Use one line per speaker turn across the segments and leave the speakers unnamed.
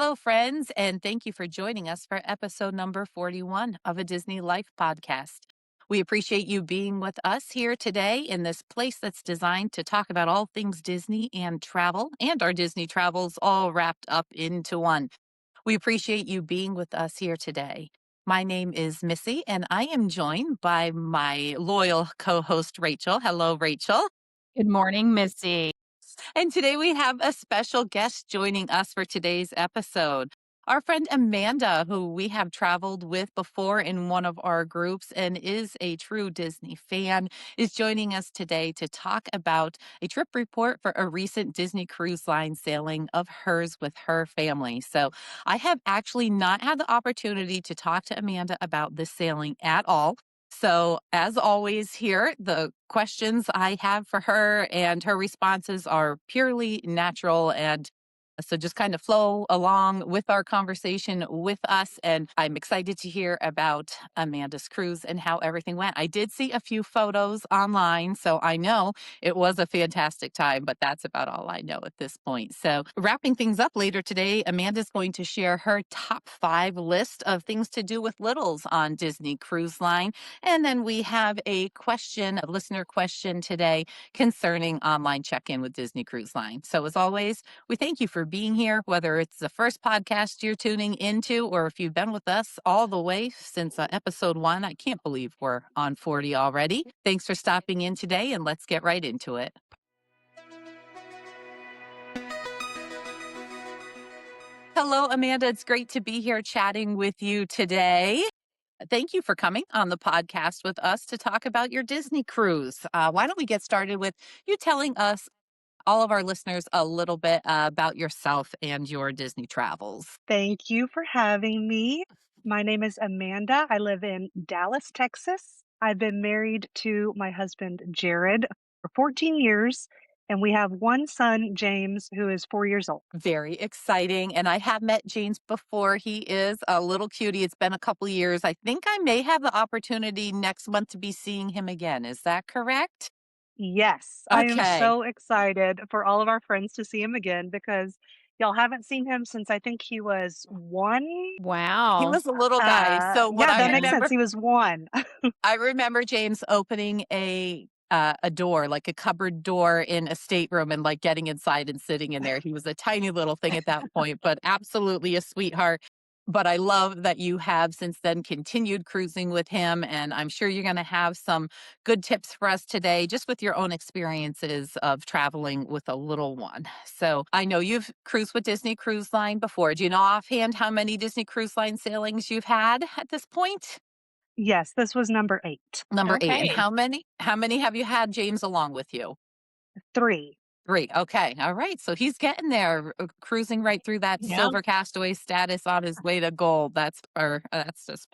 Hello, friends, and thank you for joining us for episode number 41 of a Disney Life podcast. We appreciate you being with us here today in this place that's designed to talk about all things Disney and travel, and our Disney travels all wrapped up into one. We appreciate you being with us here today. My name is Missy, and I am joined by my loyal co host, Rachel. Hello, Rachel.
Good morning, Missy.
And today we have a special guest joining us for today's episode. Our friend Amanda, who we have traveled with before in one of our groups and is a true Disney fan, is joining us today to talk about a trip report for a recent Disney Cruise Line sailing of hers with her family. So I have actually not had the opportunity to talk to Amanda about this sailing at all. So, as always, here, the questions I have for her and her responses are purely natural. And so just kind of flow along with our conversation with us. And I'm excited to hear about Amanda's cruise and how everything went. I did see a few photos online, so I know it was a fantastic time, but that's about all I know at this point. So, wrapping things up later today, Amanda's going to share her top 5 list of things to do with littles on Disney Cruise Line. And then we have a listener question today concerning online check in with Disney Cruise Line. So, as always, we thank you for being here, whether it's the first podcast you're tuning into or if you've been with us all the way since episode 1. I can't believe we're on 40 already. Thanks for stopping in today, and let's get right into it. Hello, Amanda. It's great to be here chatting with you today. Thank you for coming on the podcast with us to talk about your Disney cruise. Why don't we get started with you telling us, all of our listeners, a little bit about yourself and your Disney travels?
Thank you for having me. My name is Amanda. I live in Dallas, Texas. I've been married to my husband, Jared, for 14 years, and we have one son, James, who is 4 years old.
Very exciting. And I have met James before. He is a little cutie. It's been a couple years. I think I may have the opportunity next month to be seeing him again. Is that correct?
Yes, I am
Okay.
so excited for all of our friends to see him again because y'all haven't seen him since I think he was 1.
He
Wow.
was a little guy. So what
Yeah,
I
that makes sense.
remember
He was 1.
I remember James opening a door, like a cupboard door in a stateroom and like getting inside and sitting in there. He was a tiny little thing at that point, but absolutely a sweetheart. But I love that you have since then continued cruising with him. And I'm sure you're going to have some good tips for us today, just with your own experiences of traveling with a little one. So I know you've cruised with Disney Cruise Line before. Do you know offhand how many Disney Cruise Line sailings you've had at this point?
Yes, this was number 8.
Number 8, and
Okay.
how many have you had James along with you?
3.
3, okay, alright, so he's getting there, cruising right through that
Yeah.
silver castaway status on his way to gold. That's just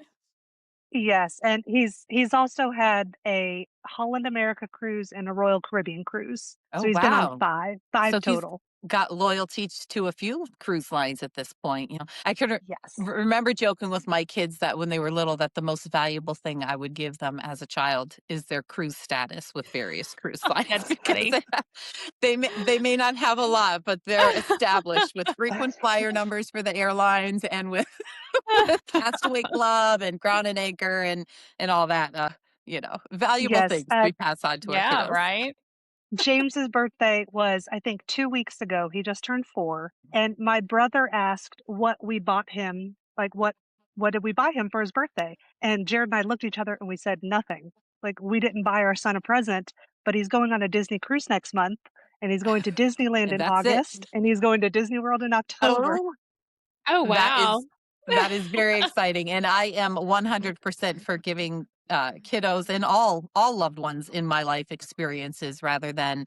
Yes, and he's also had a Holland America cruise and a Royal Caribbean cruise.
oh,
So he's been on
wow.
5
So he's
total.
got loyalty to a few cruise lines at this point. I could
Yes.
remember joking with my kids that when they were little, that the most valuable thing I would give them as a child is their cruise status with various cruise lines
That's
because
funny.
they may not have a lot, but they're established with frequent flyer numbers for the airlines and with with Castaway Club and Ground and Anchor and all that. Valuable
Yes,
things we pass on to our
Yeah,
kiddos.
right?
James's birthday was, I think, 2 weeks ago. He just turned 4, and my brother asked what we bought him, like, what did we buy him for his birthday? And Jared and I looked at each other and we said, "Nothing." Like, we didn't buy our son a present, but he's going on a Disney cruise next month, and he's going to Disneyland
And
in
that's it.
August, and he's going to Disney World in October.
Oh,
Oh,
that
wow.
is that is very exciting, and I am 100% for giving kiddos and all loved ones in my life experiences rather than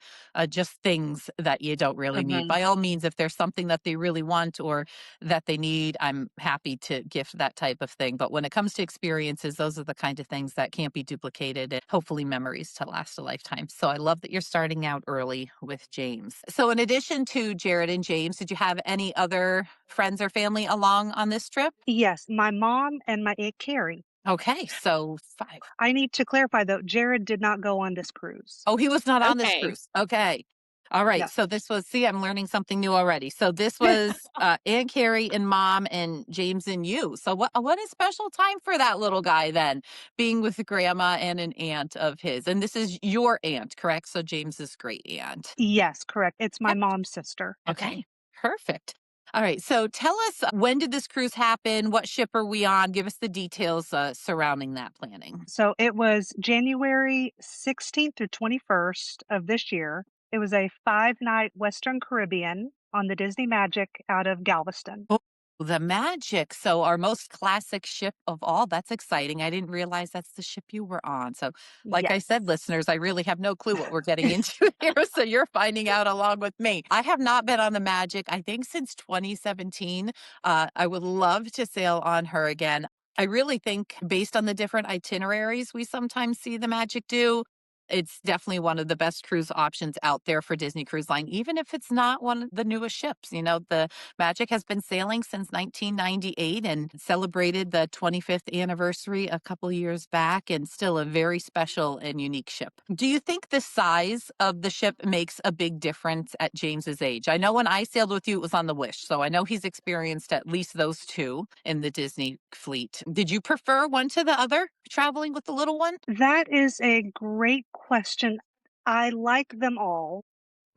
just things that you don't really need.
Mhm.
By all means, if there's something that they really want or that they need, I'm happy to gift that type of thing. But when it comes to experiences, those are the kind of things that can't be duplicated and hopefully memories to last a lifetime. So I love that you're starting out early with James. So in addition to Jared and James, did you have any other friends or family along on this trip?
Yes, my mom and my Aunt Carrie.
Okay, so 5.
I need to clarify, though, Jared did not go on this cruise.
Oh, he was not on this
Okay.
cruise. Okay. All right.
Yes.
So this was, see, I'm learning something new already. So this was Aunt Carrie and mom and James and you. So what a special time for that little guy then, being with grandma and an aunt of his. And this is your aunt, correct? So James's great aunt.
Yes, correct. It's my mom's sister.
Okay, perfect. All right. So tell us, when did this cruise happen? What ship are we on? Give us the details surrounding that planning.
So it was January 16th through 21st of this year. It was a 5-night Western Caribbean on the Disney Magic out of Galveston.
Oh, the Magic. So our most classic ship of all. That's exciting. I didn't realize that's the ship you were on. So, like I
Yes.
said, listeners, I really have no clue what we're getting into here. So you're finding out along with me. I have not been on the Magic, I think, since 2017. I would love to sail on her again. I really think, based on the different itineraries we sometimes see the Magic do, it's definitely one of the best cruise options out there for Disney Cruise Line, even if it's not one of the newest ships. The Magic has been sailing since 1998 and celebrated the 25th anniversary a couple years back, and still a very special and unique ship. Do you think the size of the ship makes a big difference at James's age? I know when I sailed with you, it was on the Wish, so I know he's experienced at least those two in the Disney fleet. Did you prefer one to the other, traveling with the little one?
That is a great question. I like them all.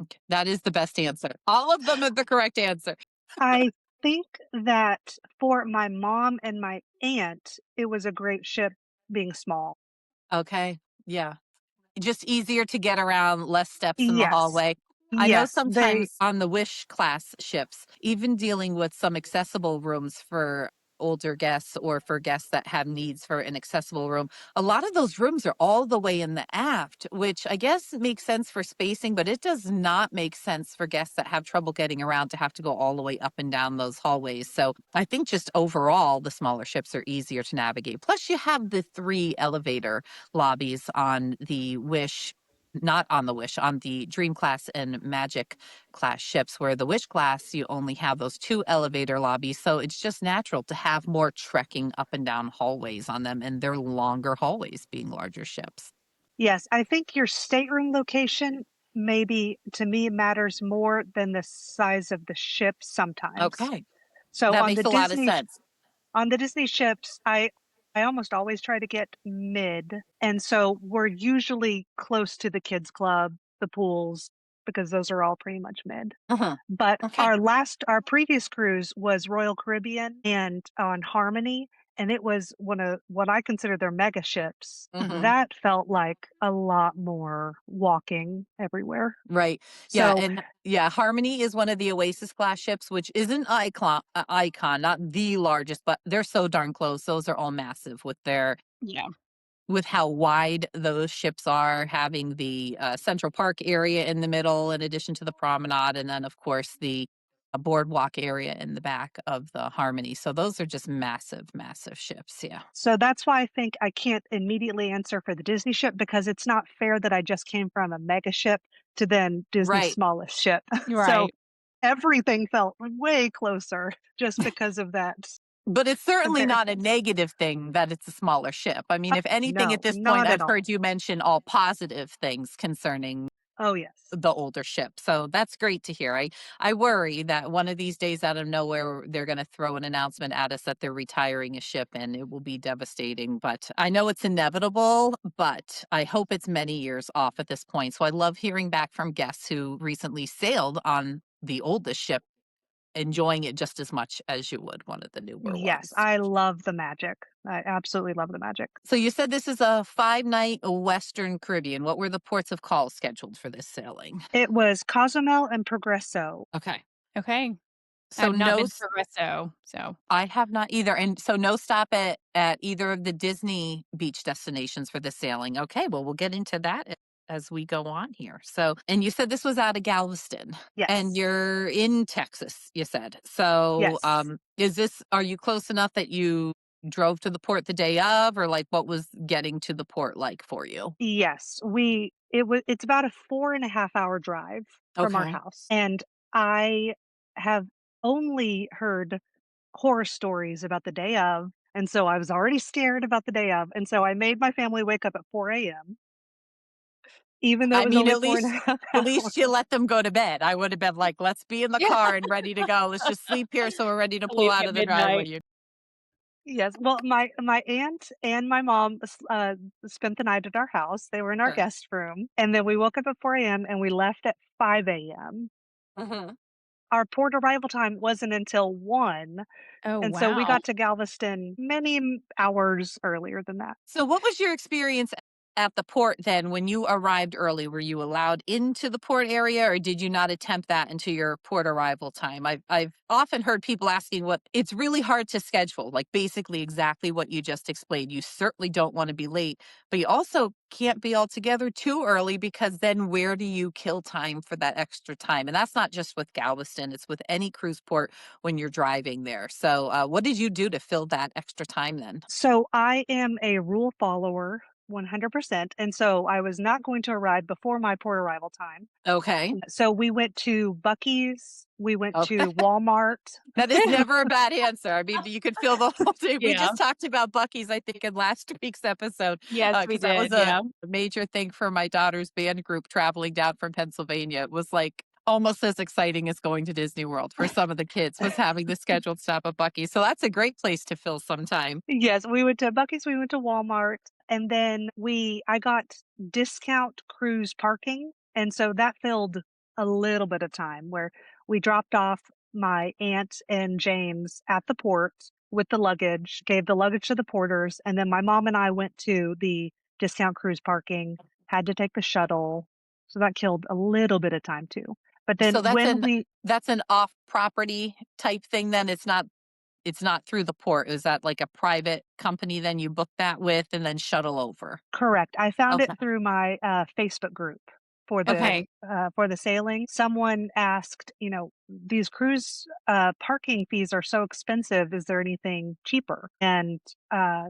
Okay, that is the best answer. All of them are the correct answer.
I think that for my mom and my aunt, it was a great ship being small.
Okay. Yeah. Just easier to get around, less steps in the
Yes.
hallway. I know
Yes, they
sometimes on the Wish class ships, even dealing with some accessible rooms for older guests or for guests that have needs for an accessible room, a lot of those rooms are all the way in the aft, which I guess makes sense for spacing, but it does not make sense for guests that have trouble getting around to have to go all the way up and down those hallways. So I think just overall, the smaller ships are easier to navigate. Plus, you have the 3 elevator lobbies on the Wish, not on the Wish, on the Dream class and Magic class ships, where the Wish class, you only have those 2 elevator lobbies. So it's just natural to have more trekking up and down hallways on them, and they're longer hallways being larger ships.
yes, I think your stateroom location maybe to me matters more than the size of the ship sometimes.
Okay.
So
That makes a lot of sense.
on the Disney ships, I almost always try to get mid, and so we're usually close to the kids club, the pools, because those are all pretty much mid.
Uh-huh.
But
Okay.
our previous cruise was Royal Caribbean and on Harmony, and it was one of what I consider their mega ships.
Hmm.
That felt like a lot more walking everywhere.
Right. Yeah.
So,
And yeah, Harmony is one of the Oasis class ships, which is an icon, not the largest, but they're so darn close. Those are all massive
Yeah.
with how wide those ships are, having the Central Park area in the middle, in addition to the promenade, and then, of course, the boardwalk area in the back of the Harmony. So those are just massive, massive ships. Yeah.
so that's why I think I can't immediately answer for the Disney ship because it's not fair that I just came from a mega ship to then Disney's
Right.
smallest ship. So
Right.
everything felt way closer just because of that
But it's certainly not a
comparison.
negative thing that it's a smaller ship. I mean, if anything, at
No,
this point,
not at
I've
all.
heard you mention all positive things concerning
Oh, yes.
the older ship. So that's great to hear. I worry that one of these days, out of nowhere, they're going to throw an announcement at us that they're retiring a ship, and it will be devastating. But I know it's inevitable, but I hope it's many years off at this point. So I love hearing back from guests who recently sailed on the oldest ship, enjoying it just as much as you would one of the newer
Yes,
ones.
I love the magic. I absolutely love the magic.
So you said this is a 5-night Western Caribbean. What were the ports of call scheduled for this sailing?
It was Cozumel and Progresso.
Okay.
Okay.
So
I've not
no,
been to Progresso, so
I have not either. And so no stop at either of the Disney beach destinations for the sailing. Okay, well, we'll get into that as we go on here. So, and you said this was out of Galveston, and
Yes.
you're in Texas, you said. So,
Yes.
are you close enough that you drove to the port the day of, or like what was getting to the port like for you?
Yes. It's about a 4.5 hour drive from our
Okay.
house. And I have only heard horror stories about the day of. And so I was already scared about the day of. And so I made my family wake up at 4 a.m. even though it
I
was
mean,
only 4.5
at least you
hours.
let them go to bed. I would have been like, "Let's be in the
Yeah.
car and ready to go. Let's just sleep here so we're ready to pull
Leaving
out
at
of the
midnight.
driveway."
Yes, well, my aunt and my mom spent the night at our house. They were in our
Sure.
guest room, and then we woke up at 4 AM and we left at 5 AM.
Mhm.
Our port arrival time wasn't until 1,
Oh,
and so we
wow.
got to Galveston many hours earlier than that.
So what was your experience at the port then when you arrived early? Were you allowed into the port area or did you not attempt that until your port arrival time? I've often heard people asking what it's really hard to schedule, like basically exactly what you just explained. You certainly don't want to be late, but you also can't be altogether too early because then where do you kill time for that extra time? And that's not just with Galveston, it's with any cruise port when you're driving there. So what did you do to fill that extra time then?
So I am a rule follower 100%, and so I was not going to arrive before my port arrival time.
Okay.
So we went to Buc-ee's, we went
Okay.
to Walmart.
That is never a bad answer. I mean, you could fill the whole day. We
Yeah.
just talked about Bucky's, I think, in last week's episode,
Yes, we
because that was
did,
a
yeah.
major thing for my daughter's band group traveling down from Pennsylvania. It was like almost as exciting as going to Disney World for some of the kids was having the scheduled stop at Bucky's. So that's a great place to fill some time.
Yes, we went to Buc-ee's, we went to Walmart, and then I got discount cruise parking, and so that filled a little bit of time where we dropped off my aunt and James at the port with the luggage, gave the luggage to the porters, and then my mom and I went to the discount cruise parking, had to take the shuttle, so that killed a little bit of time too. But
So
then when we
that's an off property type thing then. It's not through the port. Is that like a private company then you book that with and then shuttle over?
Correct. I found
Okay.
it through my, Facebook group
Okay.
for the sailing. Someone asked, "These cruise, parking fees are so expensive. Is there anything cheaper?" And, uh,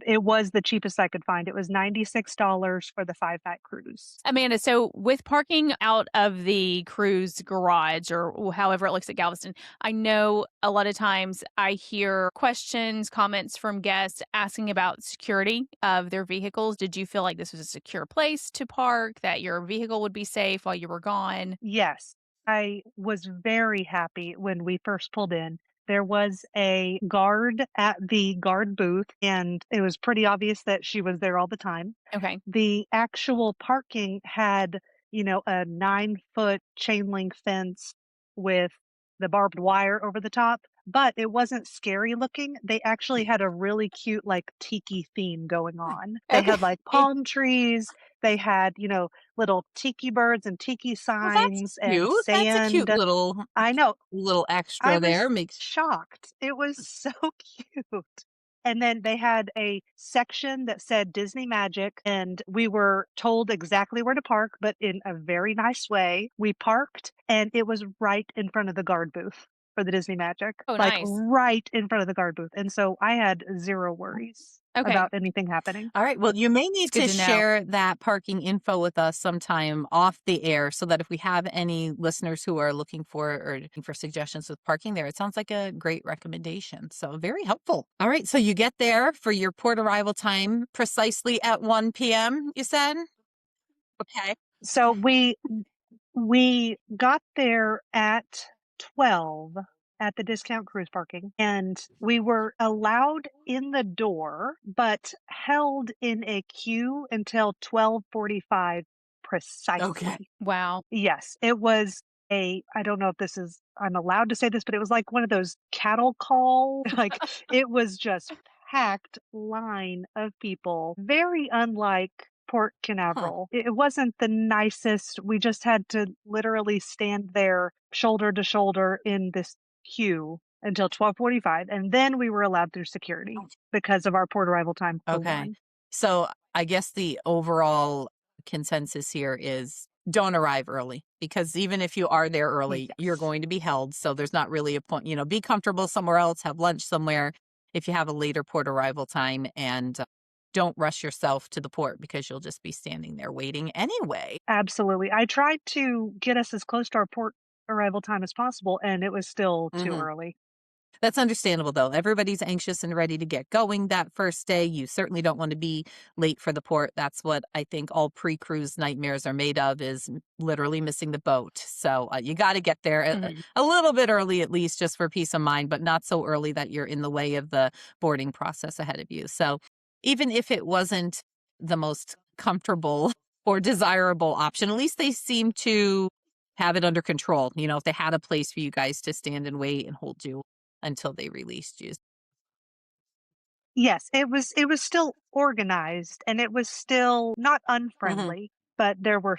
it was the cheapest I could find. It was $96 for the 5-night cruise.
Amanda, so with parking out of the cruise garage or however it looks at Galveston, I know a lot of times I hear questions, comments from guests asking about security of their vehicles. Did you feel like this was a secure place to park, that your vehicle would be safe while you were gone?
Yes, I was very happy when we first pulled in. There was a guard at the guard booth, and it was pretty obvious that she was there all the time.
Okay.
The actual parking had, a 9-foot chain link fence with the barbed wire over the top, but it wasn't scary looking. They actually had a really cute, like, tiki theme going on. They
Okay.
had, like, palm trees. They had, little tiki birds and tiki
Well, that's
signs and
cute. That's a cute
sand. I know.
little
I
extra there.
was
Makes
shocked. It was so cute. And then they had a section that said Disney Magic, and we were told exactly where to park, but in a very nice way. We parked, and it was right in front of the guard booth for the Disney Magic,
Oh,
like
nice.
right in front of the guard booth. And so I had 0 worries
Okay.
about anything happening.
all right. Well, you may
It's
need
good
to
to know.
share that parking info with us sometime off the air so that if we have any listeners who are looking for or looking for suggestions with parking there, it sounds like a great recommendation. So very helpful. All right. So you get there for your port arrival time precisely at 1 p.m., you said? Okay.
So we got there at 12 at the discount cruise parking, and we were allowed in the door, but held in a queue until 12:45
Okay.
precisely.
Wow.
Yes, it was I don't know if I'm allowed to say this, but it was like one of those cattle call, like, it was just packed line of people, very unlike Port
Huh.
Canaveral. It wasn't the nicest. We just had to literally stand there shoulder to shoulder in this queue until 12:45, and then we were allowed through security because of our port arrival time for
Okay.
1.
So I guess the overall consensus here is don't arrive early because even if you are there early, you're
Yes.
going to be held. So there's not really a point, be comfortable somewhere else, have lunch somewhere if you have a later port arrival time and don't rush yourself to the port because you'll just be standing there waiting anyway.
Absolutely. I tried to get us as close to our port arrival time as possible, and it was still too
Mhm.
early.
That's understandable, though. Everybody's anxious and ready to get going that first day. You certainly don't want to be late for the port. That's what I think all pre-cruise nightmares are made of, is literally missing the boat. So you got to get there
Mhm.
a little bit early, at least, just for peace of mind, but not so early that you're in the way of the boarding process ahead of you. So even if it wasn't the most comfortable or desirable option, at least they seem to have it under control. You know, if they had a place for you guys to stand and wait and hold you until they released you.
Yes, it was still organized and it was still not
Mhm.
unfriendly, but there were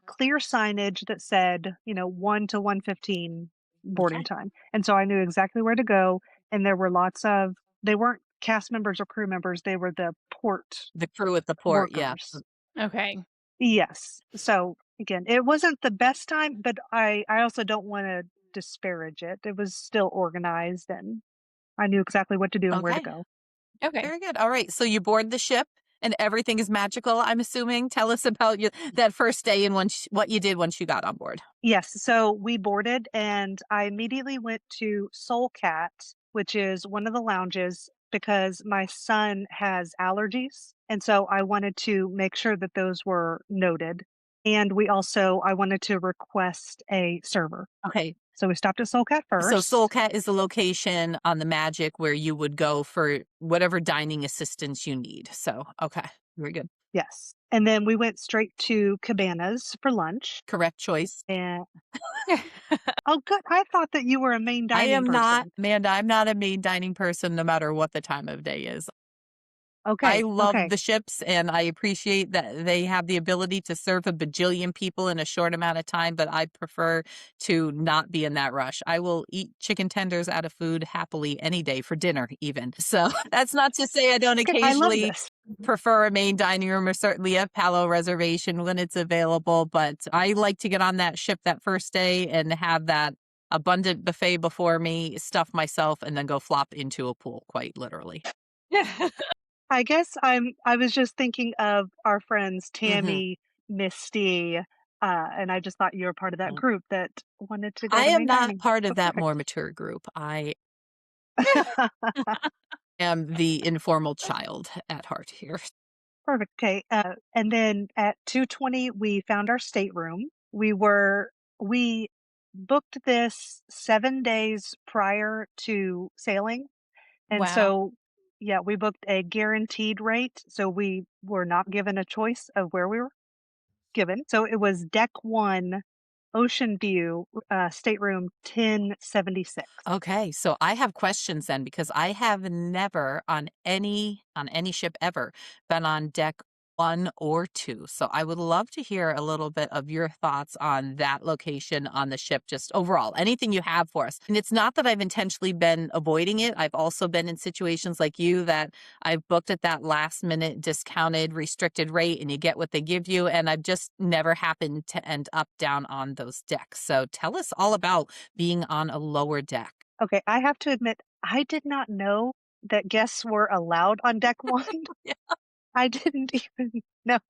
clear signage that said, 1 to 1:15 boarding
Okay.
time. And so I knew exactly where to go, and there were lots of they weren't cast members or crew members, they were the port
The crew at the port, yeah.
workers.
Okay.
Yes. So again, it wasn't the best time, but I also don't wanna disparage it. It was still organized and I knew exactly what to do and where to
Okay.
go.
Okay.
Very good. All right. So you board the ship and everything is magical, I'm assuming. Tell us about that first day and what you did once you got on board.
Yes, so we boarded and I immediately went to Soul Cat, which is one of the lounges because my son has allergies. And so I wanted to make sure that those were noted. And I wanted to request a server.
Okay.
So we stopped at Soul Cat
So Soul
first.
Cat is the location on the Magic where you would go for whatever dining assistance you need. So, okay. Very good.
Yes. And then we went straight to Cabanas for lunch.
Correct choice.
And oh, good. I thought that you were a main
I
dining
am not,
person.
Amanda, I'm not a main dining person no matter what the time of day is. I
Okay.
love
Okay.
the ships and I appreciate that they have the ability to serve a bajillion people in a short amount of time, but I prefer to not be in that rush. I will eat chicken tenders out of food happily any day for dinner, even. So that's not to say I don't
Okay. I love
occasionally
this.
prefer a main dining room or certainly a Palo reservation when it's available, but I like to get on that ship that first day and have that abundant buffet before me, stuff myself, and then go flop into a pool, quite literally.
I guess I was just thinking of our friends
Mhm.
Tammy, Misty, and I just thought you were part of that group that wanted to go
I
to
am
main
not
dining.
part
So
of that more
perfect.
mature group. I am the informal child at heart here.
Perfect. Okay. And then at 2:20 we found our stateroom. We booked this 7 days prior to sailing. And
Wow.
so yeah, we booked a guaranteed rate, so we were not given a choice of where we were given. So it was deck 1, ocean view, stateroom 1076.
Okay, so I have questions then because I have never on any ship ever been on deck 1 or 2. So I would love to hear a little bit of your thoughts on that location on the ship, just overall. Anything you have for us. And it's not that I've intentionally been avoiding it. I've also been in situations like you that I've booked at that last minute discounted restricted rate and you get what they give you. And I've just never happened to end up down on those decks. So tell us all about being on a lower deck.
Okay, I have to admit, I did not know that guests were allowed on deck 1.
Yeah.
I didn't even know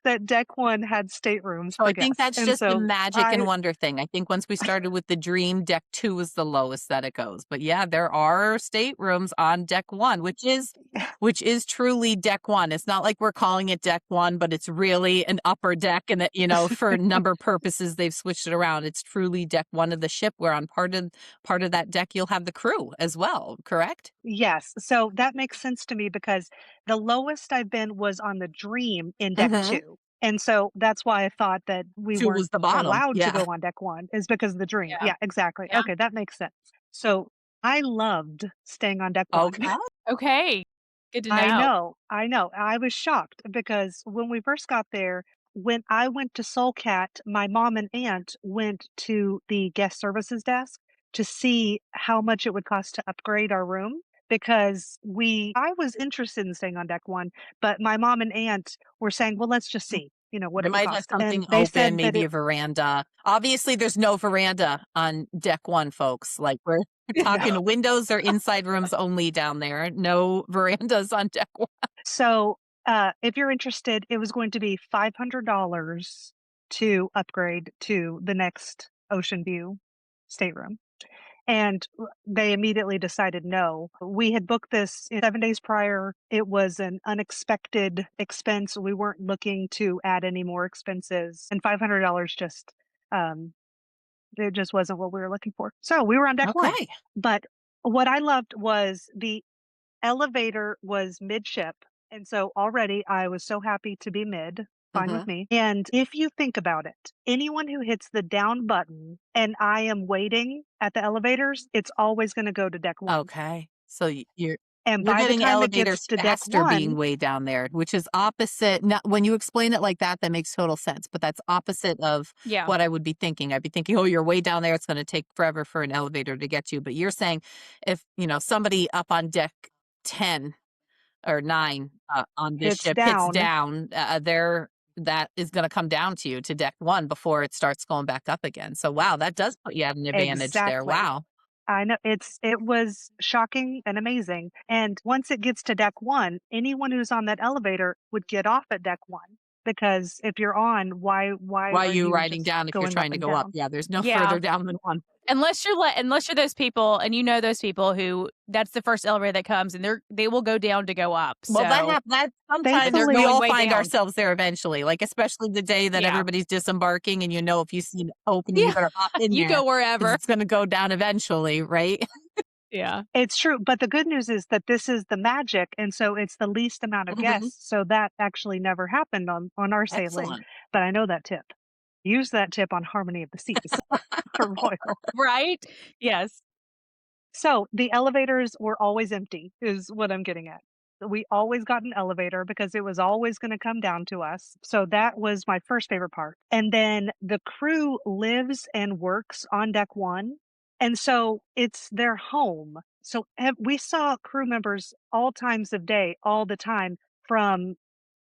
that deck 1 had staterooms
So
for
I think
guests,
that's
and
just the
so
magic and
I
wonder thing. I think once we started with the dream, deck 2 is the lowest that it goes. But yeah, there are staterooms on deck 1, which is truly deck 1. It's not like we're calling it deck 1, but it's really an upper deck and that, for number purposes they've switched it around. It's truly deck 1 of the ship where on part of that deck you'll have the crew as well, correct?
Yes, so that makes sense to me because the lowest I've been was on the Dream in deck
Mhm.
2, and so that's why I thought that we
2 was
weren't
the bottom.
allowed to
Yeah.
go on deck 1 is because of the Dream.
Yeah.
Yeah, exactly.
Yeah.
Okay, that makes sense. So, I loved staying on deck 1.
Okay.
Okay. Good to
I
know.
know, I know. I was shocked because when we first got there, when I went to Soul Cat, my mom and aunt went to the guest services desk to see how much it would cost to upgrade our room because I was interested in staying on deck 1, but my mom and aunt were saying, "Well, let's just see, what
They
it would
might have
cost." And
something
they
open,
said that
maybe
it
a veranda. Obviously, there's no veranda on deck 1, folks. Like, we're
no.
talking windows or inside rooms only down there. No verandas on deck 1.
So, if you're interested, it was going to be $500 to upgrade to the next ocean view stateroom. And they immediately decided no. We had booked this 7 days prior. It was an unexpected expense. We weren't looking to add any more expenses, and $500 just, um, it just wasn't what we were looking for. So we were on deck 1.
Okay.
But what I loved was the elevator was midship, and so already I was so happy to be mid, fine with
Mhm.
me. And if you think about it, anyone who hits the down button and I am waiting at the elevators, it's always gonna go to deck 1.
Okay. So
And
you're
by the
getting
time it gets
elevators
to deck
faster being
1,
way down there, which is opposite. Now, when you explain it like that makes total sense, but that's opposite of
Yeah.
what I would be thinking. I'd be thinking, "Oh, you're way down there, it's gonna take forever for an elevator to get you." But you're saying if, somebody up on deck 10 or 9, on this
hits
ship hits
down.
down, that is gonna come down to you to deck 1 before it starts going back up again. So, wow, that does put you at an advantage there.
Exactly.
Wow.
I know it was shocking and amazing. And once it gets to deck 1, anyone who's on that elevator would get off at deck 1, because if you're on, why
Why are
are
you
you
riding
just
down if you're
going up
trying to
and
go up?
down?
Yeah, there's no
Yeah.
further down than 1.
Unless you're those people and those people who that's the first elevator that comes and they will go down to go up.
Well,
So
that
and
sometimes
they're
we
Thankfully
going
all
way
find
down.
ourselves there eventually, like, especially the day that
Yeah.
everybody's disembarking and if you see an opening, you
Yeah.
better hop in
You
there
go
because
wherever.
it's gonna go down eventually, right?
Yeah.
it's true, but the good news is that this is the magic, and so it's the least amount of
Mhm.
guests, so that actually never happened on our sailing,
Excellent.
but I know that tip. Use that tip on Harmony of the Seas for Royal.
Right? Yes.
So, the elevators were always empty is what I'm getting at. We always got an elevator because it was always gonna come down to us, so that was my first favorite part, and then the crew lives and works on deck 1, and so it's their home. So, we saw crew members all times of day, all the time, from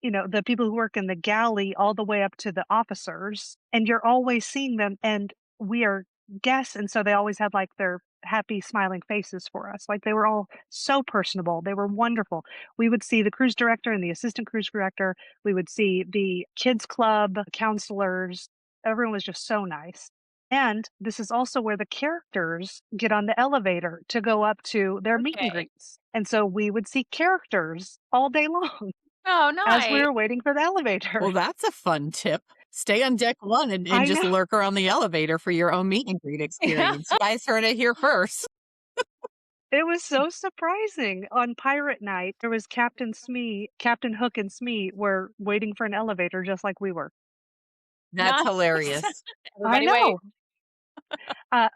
the people who work in the galley all the way up to the officers, and you're always seeing them, and we are guests, and so they always had, like, their happy, smiling faces for us. Like, they were all so personable, they were wonderful. We would see the cruise director and the assistant cruise director, we would see the kids club counselors, everyone was just so nice. And this is also where the characters get on the elevator to go up to their meet and
Okay.
greets, and so we would see characters all day long
Oh,
as we
nice.
were waiting for the elevator.
Well, that's a fun tip. Stay on deck 1 and
I
just
know.
lurk around the elevator for your own meet and greet experience. You guys heard it here first.
It was so surprising. On pirate night, there was Captain Hook and Smee were waiting for an elevator just like we were.
That's
Nice.
hilarious.
I
Everybody wait.
know.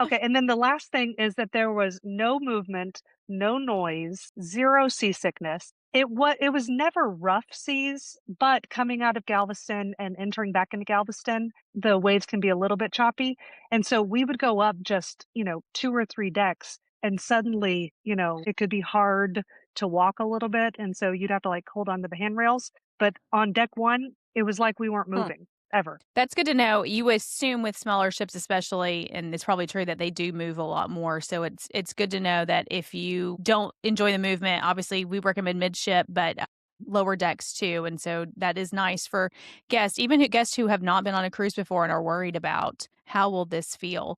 Okay, and then the last thing is that there was no movement, no noise, 0 seasickness. It was never rough seas, but coming out of Galveston and entering back into Galveston, the waves can be a little bit choppy, and so we would go up just, 2 or 3 decks, and suddenly, it could be hard to walk a little bit, and so you'd have to, like, hold on to the handrails, but on deck 1, it was like we weren't
Hmm.
moving, ever.
That's good to know. You assume with smaller ships especially, and it's probably true that they do move a lot more. So it's good to know that if you don't enjoy the movement, obviously we recommend midship, but lower decks too. And so that is nice for guests, even guests who have not been on a cruise before and are worried about how will this feel.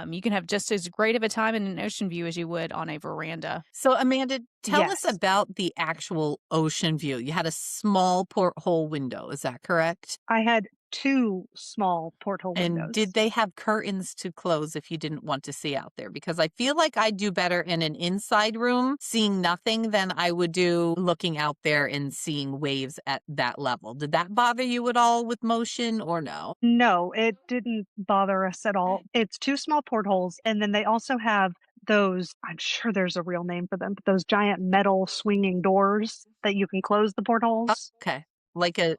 You can have just as great of a time in an ocean view as you would on a veranda.
So, Amanda, tell us
Yes.
about the actual ocean view. You had a small porthole window, is that correct?
I had 2 small porthole
And
windows.
did they have curtains to close if you didn't want to see out there? Because I feel like I do better in an inside room seeing nothing than I would do looking out there and seeing waves at that level. Did that bother you at all with motion or no?
No, it didn't bother us at all. It's 2 small portholes, and then they also have those, I'm sure there's a real name for them, but those giant metal swinging doors that you can close the portholes
Okay. Like a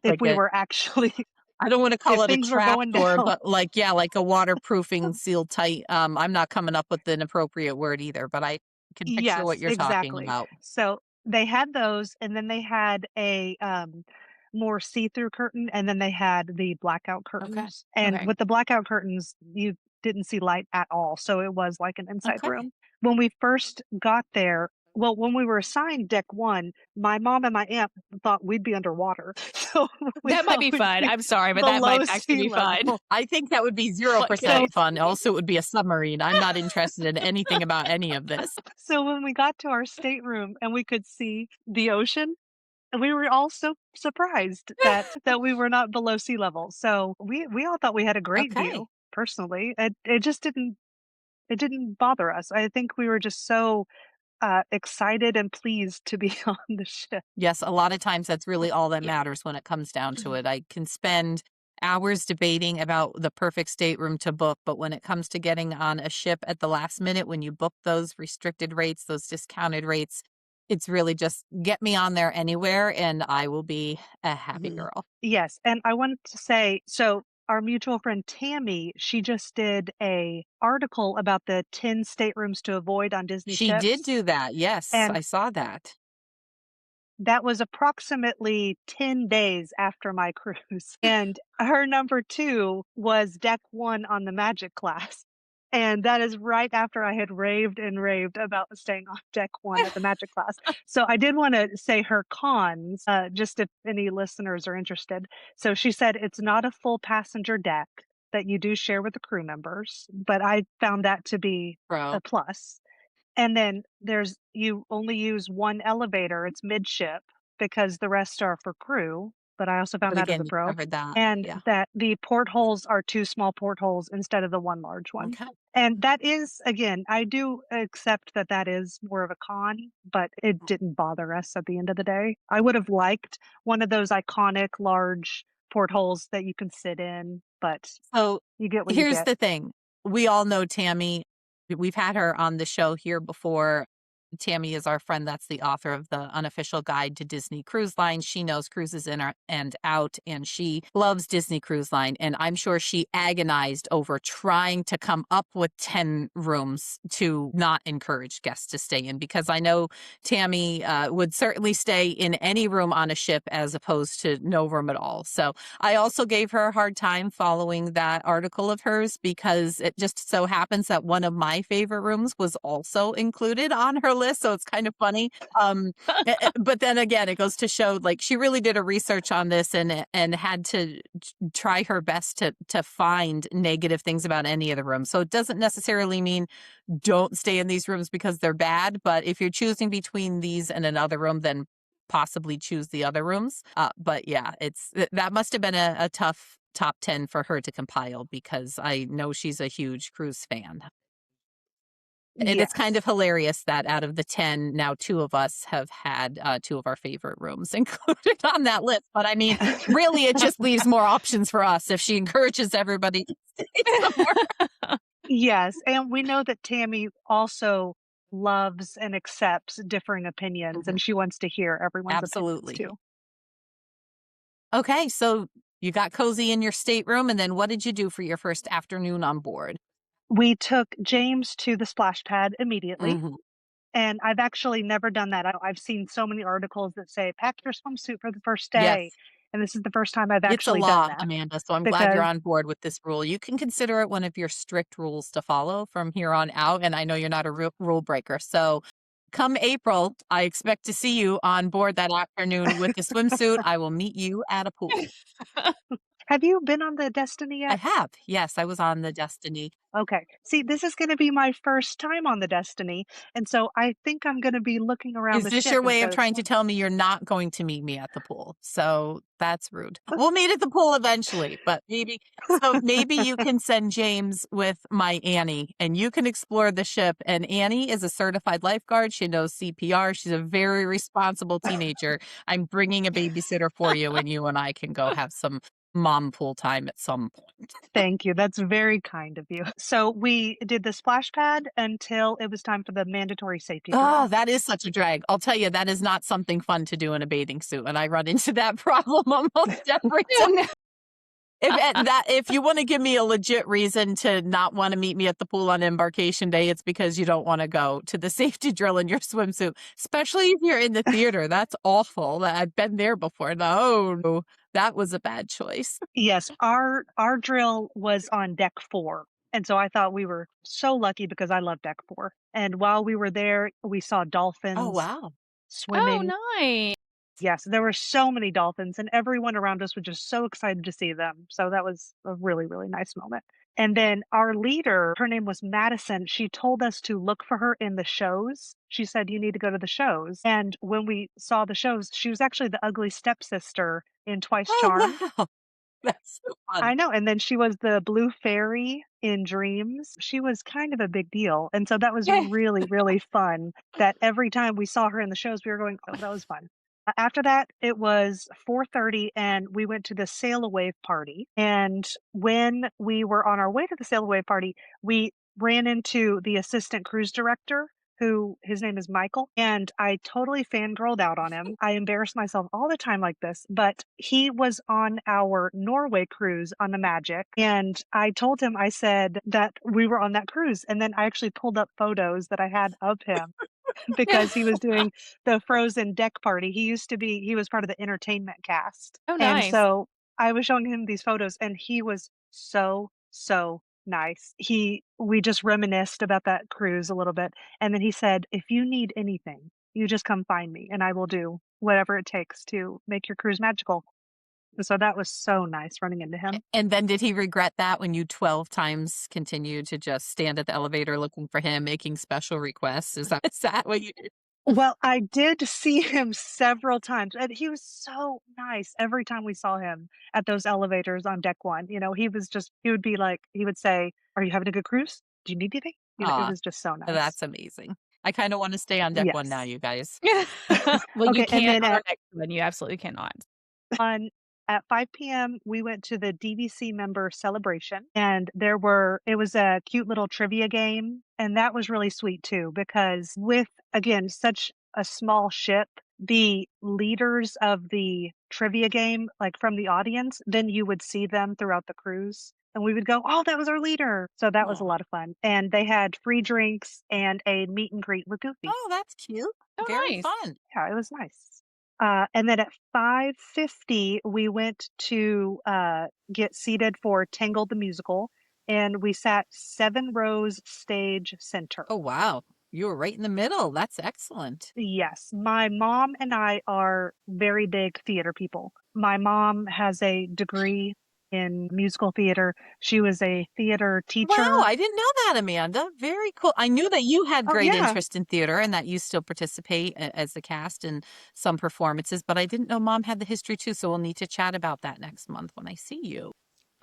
if
like
we
a
were actually
I don't want to
if
call it a
things were
trap
going
door,
down.
but like a waterproofing seal tight. I'm not coming up with an appropriate word either, but I can picture what
Yes,
you're talking
exactly.
about.
So, they had those, and then they had a, more see-through curtain, and then they had the blackout
Okay.
curtains, and
Okay.
with the blackout curtains, you didn't see light at all, so it was like an inside
Okay.
room. When we first got there, Well, when we were assigned deck 1, my mom and my aunt thought we'd be underwater, so we
That might
thought
be
we'd
fun.
be
I'm sorry, but that
below
might actually
sea
be fun.
level.
I think that would be
What can I
0% fun.
say?
Also, it would be a submarine. I'm not interested in anything about any of this.
So when we got to our stateroom and we could see the ocean, we were all so surprised that we were not below sea level. So we all thought we had a great view,
Okay.
personally. It just didn't bother us. I think we were just so, excited and pleased to be on the ship.
Yes, a lot of times that's really all that matters when it comes down to it. I can spend hours debating about the perfect stateroom to book, but when it comes to getting on a ship at the last minute, when you book those restricted rates, those discounted rates, it's really just get me on there anywhere and I will be a happy girl.
Yes, and I wanted to say, so our mutual friend Tammy, she just did a article about the 10 staterooms to avoid on Disney
She did
ships,
do that. Yes,
and
I saw that.
that was approximately 10 days after my cruise. And her number 2 was deck 1 on the Magic class. And that is right after I had raved and raved about staying on deck 1 at the Magic class. So I did want to say her cons, just if any listeners are interested. So she said it's not a full passenger deck that you do share with the crew members, but I found that to be a
Bro.
plus. And then you only use one elevator, it's midship, because the rest are for crew, but I also found
But
that as
again,
a
you
pro,
covered that.
and
Yeah.
that the portholes are 2 small portholes instead of the 1 large one.
Okay.
And that is, again, I do accept that that is more of a con, but it didn't bother us at the end of the day. I would have liked one of those iconic large portholes that you can sit in, but
So
you get what you
here's
get.
the thing. We all know Tammy. We've had her on the show here before. Tammy is our friend that's the author of the unofficial guide to Disney Cruise Line. She knows cruises and out, and she loves Disney Cruise Line. And I'm sure she agonized over trying to come up with 10 rooms to not encourage guests to stay in, because I know Tammy would certainly stay in any room on a ship as opposed to no room at all. So I also gave her a hard time following that article of hers because it just so happens that one of my favorite rooms was also included on her list. So it's kind of funny. But then again, it goes to show like she really did a research on this and had to try her best to find negative things about any of the rooms. So it doesn't necessarily mean don't stay in these rooms because they're bad. But if you're choosing between these and another room, then possibly choose the other rooms. But yeah, that must have been a tough top 10 for her to compile because I know she's a huge cruise fan. And it's kind
Yes.
of hilarious that out of the 10, now 2 of us have had 2 of our favorite rooms included on that list. But I mean, really, it just leaves more options for us if she encourages everybody to stay somewhere.
Yes, and we know that Tammy also loves and accepts differing opinions,
Mhm.
and she wants to hear everyone's opinions
Absolutely.
too.
Okay, so you got cozy in your stateroom, and then what did you do for your first afternoon on board?
We took James to the splash pad immediately,
Mhm.
and I've actually never done that. I've seen so many articles that say, "Pack your swimsuit for the first day,"
Yes.
and this is the first time I've
It's a
actually done
law,
that
Amanda, so I'm glad you're
because
on board with this rule. You can consider it one of your strict rules to follow from here on out, and I know you're not a rule breaker. So come April, I expect to see you on board that afternoon with the swimsuit. I will meet you at a pool.
Have you been on the Destiny
I
yet?
have. Yes, I was on the Destiny.
Okay. See, this is gonna be my first time on the Destiny, and so I think I'm gonna be looking around
Is
the
this
ship
your way of
instead of
trying to
swimming.
tell me you're not going to meet me at the pool? So that's rude. We'll meet at the pool eventually, but maybe you can send James with my Annie and you can explore the ship. And Annie is a certified lifeguard. She knows CPR. She's a very responsible teenager. I'm bringing a babysitter for you, and you and I can go have some mom pool time at some point.
Thank you. That's very kind of you. So we did the splash pad until it was time for the mandatory safety
Oh,
drill.
that is such a drag. I'll tell you, that is not something fun to do in a bathing suit, and I run into that problem almost every time.
Oh, no.
If you want to give me a legit reason to not want to meet me at the pool on embarkation day, it's because you don't want to go to the safety drill in your swimsuit, especially if you're in the theater. That's awful. I've been there before. No, that was a bad choice.
Yes, our drill was on deck 4. And so I thought we were so lucky because I love deck 4. And while we were there, we saw
Oh,
dolphins
wow.
Oh,
swimming.
nice.
Yes, there were so many dolphins, and everyone around us was just so excited to see them. So that was a really, really nice moment. And then our leader, her name was Madison. She told us to look for her in the shows. She said, "You need to go to the shows." And when we saw the shows, she was actually the ugly stepsister in Twice
Oh,
Charmed.
wow. That's so fun.
I know, and then she was the blue fairy in Dreams. She was kind of a big deal, and so that was really, really fun that every time we saw her in the shows, we were going, "Oh, that was fun." After that, it was 4:30, and we went to the Sail Away party, and when we were on our way to the Sail Away party, we ran into the assistant cruise director, who his name is Michael, and I totally fangirled out on him. I embarrass myself all the time like this, but he was on our Norway cruise on the Magic, and I told him, I said that we were on that cruise, and then I actually pulled up photos that I had of him because he was doing the Frozen deck party. He was part of the entertainment cast.
Oh,
And
nice.
so I was showing him these photos and he was so, so nice. We just reminisced about that cruise a little bit. And then he said, "If you need anything, you just come find me and I will do whatever it takes to make your cruise magical." And so that was so nice running into him.
And then did he regret that when you 12 times continued to just stand at the elevator looking for him, making special requests? Is that what you did?
Well, I did see him several times, and he was so nice every time we saw him at those elevators on deck 1. He would be like, he would say, "Are you having a good cruise? Do you need anything?" It
Aw,
was just so nice.
that's amazing. I kinda wanna stay on deck 1 now,
Yes.
you guys.
Well, you
Okay, and
can't
then
on our
at
next one, you absolutely cannot.
on at 5 p.m., we went to the DVC member celebration, and it was a cute little trivia game, and that was really sweet too, because with, again, such a small ship, the leaders of the trivia game, like from the audience, then you would see them throughout the cruise. And we would go, "Oh, that was our leader." So that was a
Aw.
lot of fun. And they had free drinks and a meet and greet with Goofy.
Oh, that's cute.
Oh,
Very
nice.
fun.
Yeah, it was nice. And then at 5:50, we went to get seated for Tangled the musical, and we sat 7 rows stage center.
Oh, wow. You were right in the middle. That's excellent.
Yes, my mom and I are very big theater people. My mom has a degree in musical theater. She was a theater
Wow,
teacher.
I didn't know that, Amanda. Very cool. I knew that you had
Oh,
great
yeah.
interest in theater and that you still participate as the cast in some performances, but I didn't know mom had the history too. So we'll need to chat about that next month when I see you.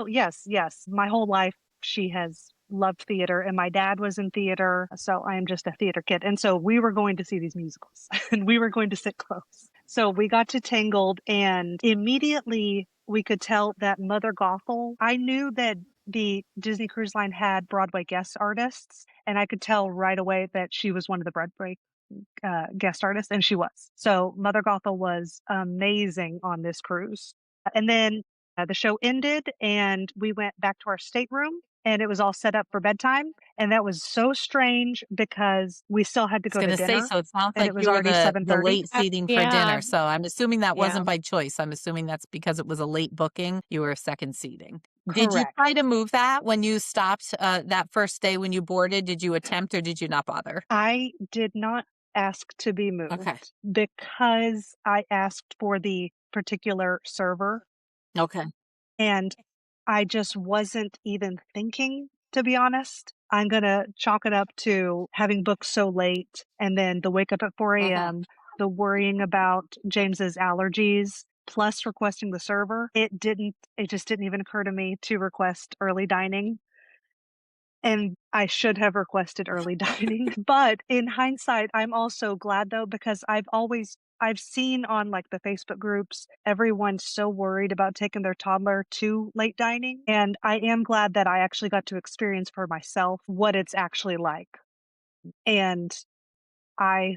Oh, yes, yes. My whole life, she has loved theater, and my dad was in theater, so I am just a theater kid. And so we were going to see these musicals, and we were going to sit close. So we got to Tangled, and immediately we could tell that Mother Gothel, I knew that the Disney Cruise Line had Broadway guest artists, and I could tell right away that she was one of the Broadway guest artists, and she was. So Mother Gothel was amazing on this cruise. And then the show ended, and we went back to our stateroom, and it was all set up for bedtime. And that was so strange because we still had to
It's
go to
gonna say,
dinner,
so it sounds
and
like
it was
you were
already
the
7:30.
late seating for
Yeah,
dinner. So I'm assuming that
yeah.
wasn't by choice. I'm assuming that's because it was a late booking. You were second seating. Did you try
Correct.
to move that when you stopped that first day when you boarded? Did you attempt or did you not bother?
I did not ask to be
Okay.
moved because I asked for the particular server,
Okay.
and I just wasn't even thinking, to be honest. I'm gonna chalk it up to having booked so late and then the wake up at 4
Mhm.
a.m., the worrying about James's allergies, plus requesting the server. It just didn't even occur to me to request early dining. And I should have requested early dining. But in hindsight, I'm also glad though, because I've seen on like the Facebook groups, everyone's so worried about taking their toddler to late dining. And I am glad that I actually got to experience for myself what it's actually like. And I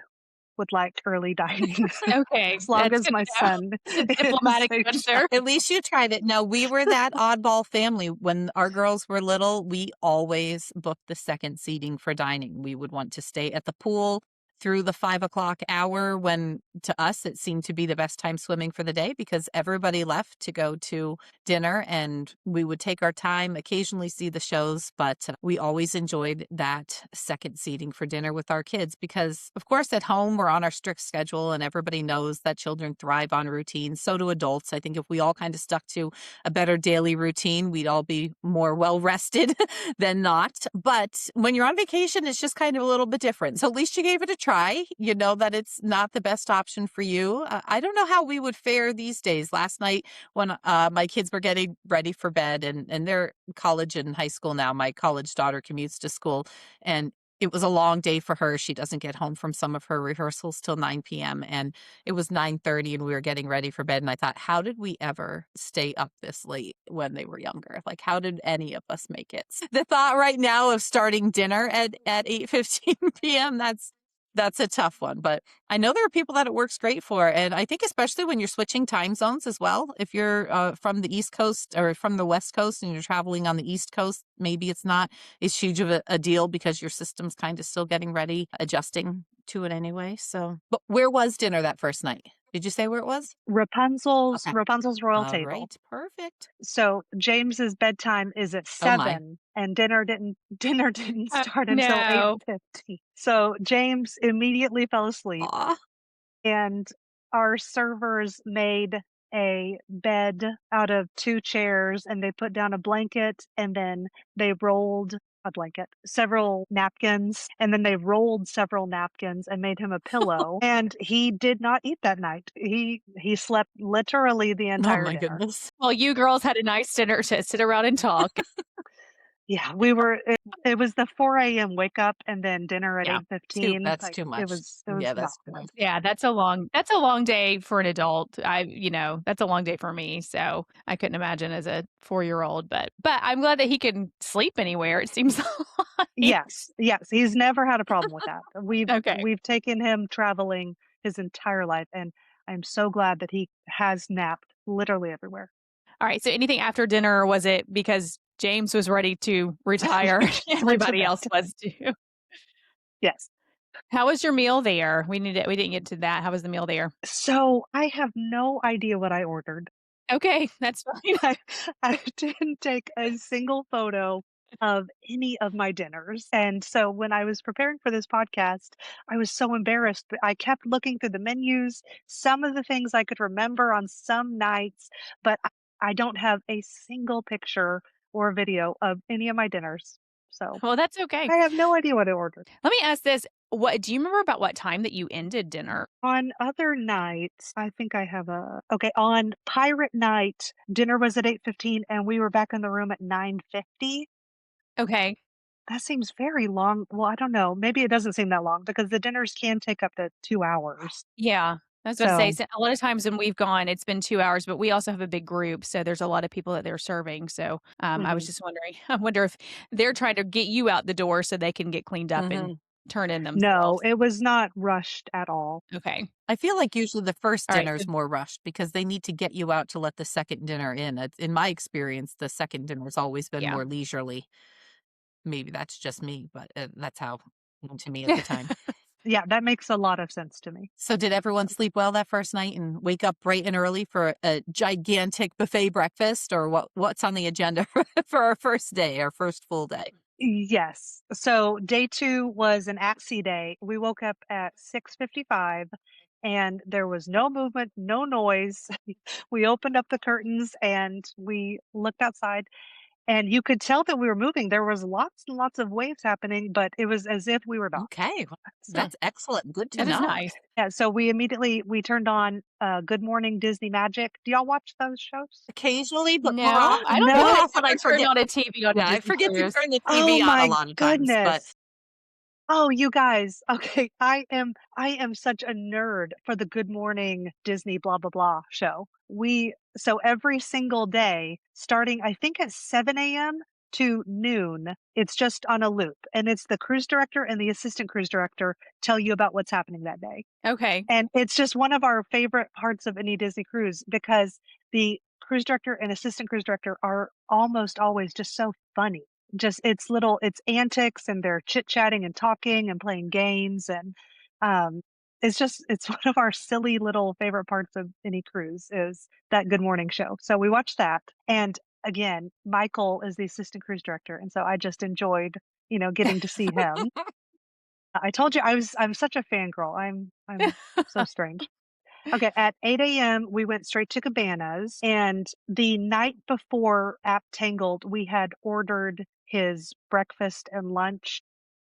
would like early dining
Okay,
as long
that's
as
good
my
to know.
son is
Diplomatic
a
answer.
At least you tried it. No, we were that oddball family. When our girls were little, we always booked the second seating for dining. We would want to stay at the pool through the 5 o'clock hour when to us it seemed to be the best time swimming for the day because everybody left to go to dinner and we would take our time, occasionally see the shows, but we always enjoyed that second seating for dinner with our kids because, of course, at home we're on our strict schedule and everybody knows that children thrive on routine. So do adults. I think if we all kind of stuck to a better daily routine, we'd all be more well rested than not. But when you're on vacation, it's just kind of a little bit different. So at least you gave it a try. You know that it's not the best option for you. I don't know how we would fare these days. Last night, when my kids were getting ready for bed, and they're college and high school now, my college daughter commutes to school, and it was a long day for her. She doesn't get home from some of her rehearsals till 9 p.m. And it was 9:30 and we were getting ready for bed. And I thought, how did we ever stay up this late when they were younger? Like, how did any of us make it? The thought right now of starting dinner at 8:15 p.m., that's a tough one, but I know there are people that it works great for. And I think especially when you're switching time zones as well, if you're from the East Coast or from the West Coast and you're traveling on the East Coast, maybe it's not as huge of a deal because your system's kind of still getting ready, adjusting to it anyway. So, but where was dinner that first night? Did you say where it was? Okay.
Rapunzel's Royal
All
Table.
right. Perfect.
So James's bedtime is at
Oh my.
7 and dinner didn't start until
No.
8:50. So James immediately fell asleep
Aw.
and our servers made a bed out of 2 chairs and they put down a blanket and then they rolled a blanket, several napkins, and then they rolled several napkins and made him a pillow. And he did not eat that night. He slept literally the
Oh
entire
my
dinner.
goodness.
Well, you girls had a nice dinner to sit around and talk.
Yeah, it was the 4 a.m. wake up and then dinner at
Yeah.
8:15.
That's
Like
too much.
it was
Yeah,
not
that's too
good.
much.
Yeah, that's a long day for an adult. That's a long day for me. So I couldn't imagine as a 4-year-old, but I'm glad that he can sleep anywhere. It seems like.
Yes, he's never had a problem with that.
Okay.
We've taken him traveling his entire life, and I'm so glad that he has napped literally everywhere.
All right. So anything after dinner, or was it because James was ready to retire?
Went to
Everybody
bed.
else was too.
Yes.
How was your meal there? We didn't get to that. How was the meal there?
So I have no idea what I ordered.
Okay, that's fine.
I I didn't take a single photo of any of my dinners, and so when I was preparing for this podcast, I was so embarrassed, but I kept looking through the menus. Some of the things I could remember on some nights, but I don't have a single picture or video of any of my dinners. So
Well, that's okay.
I have no idea what I ordered.
Let me ask this. What do you remember about what time that you ended dinner?
On other nights, I think I have on Pirate Night, dinner was at 8:15 and we were back in the room at 9:50.
Okay.
That seems very long. Well, I don't know. Maybe it doesn't seem that long because the dinners can take up to 2 hours.
Yeah. I was gonna say,
So,
so a lot of times when we've gone, it's been 2 hours, but we also have a big group, so there's a lot of people that they're serving. So I was
mhm.
just wondering, I wonder if they're trying to get you out the door so they can get cleaned up and
Mhm.
turn in
No,
themselves.
it was not rushed at all.
Okay.
I feel like usually the first
All right.
dinner is more rushed because they need to get you out to let the second dinner in. In my experience, the second dinner's always been
Yeah.
more leisurely. Maybe that's just me, but that's how it seemed to me at the time.
Yeah, that makes a lot of sense to me.
So did everyone sleep well that first night and wake up bright and early for a gigantic buffet breakfast or what's on the agenda for our first day, our first full day?
Yes. So day 2 was an at-sea day. We woke up at 6:55 and there was no movement, no noise. We opened up the curtains and we looked outside and you could tell that we were moving. There was lots and lots of waves happening, but it was as if we were not.
Okay, well,
Huh,
that's excellent. Good to
that is
know.
nice.
Yeah, so we turned on Good Morning Disney Magic. Do y'all watch those shows?
Occasionally, but
No, I don't
more
think
No?
I've
often I
ever turned
forget.
on a TV on a
Yeah, I
Disney
forget to
cruise.
turn the
Oh
TV on a
my
lot of times, but
goodness. Oh, you guys. Okay, I am such a nerd for the Good Morning Disney blah blah blah show. So every single day, starting I think at 7 a.m. to noon, it's just on a loop. And it's the cruise director and the assistant cruise director tell you about what's happening that day.
Okay.
And it's just one of our favorite parts of any Disney cruise because the cruise director and assistant cruise director are almost always just so funny. Just it's antics and they're chit-chatting and talking and playing games and It's one of our silly little favorite parts of any cruise is that Good Morning show. So we watched that. And again, Michael is the assistant cruise director. And so I just enjoyed, getting to see him. I told you I'm such a fangirl. I'm so strange. Okay, at 8 a.m., we went straight to Cabanas, and the night before App Tangled, we had ordered his breakfast and lunch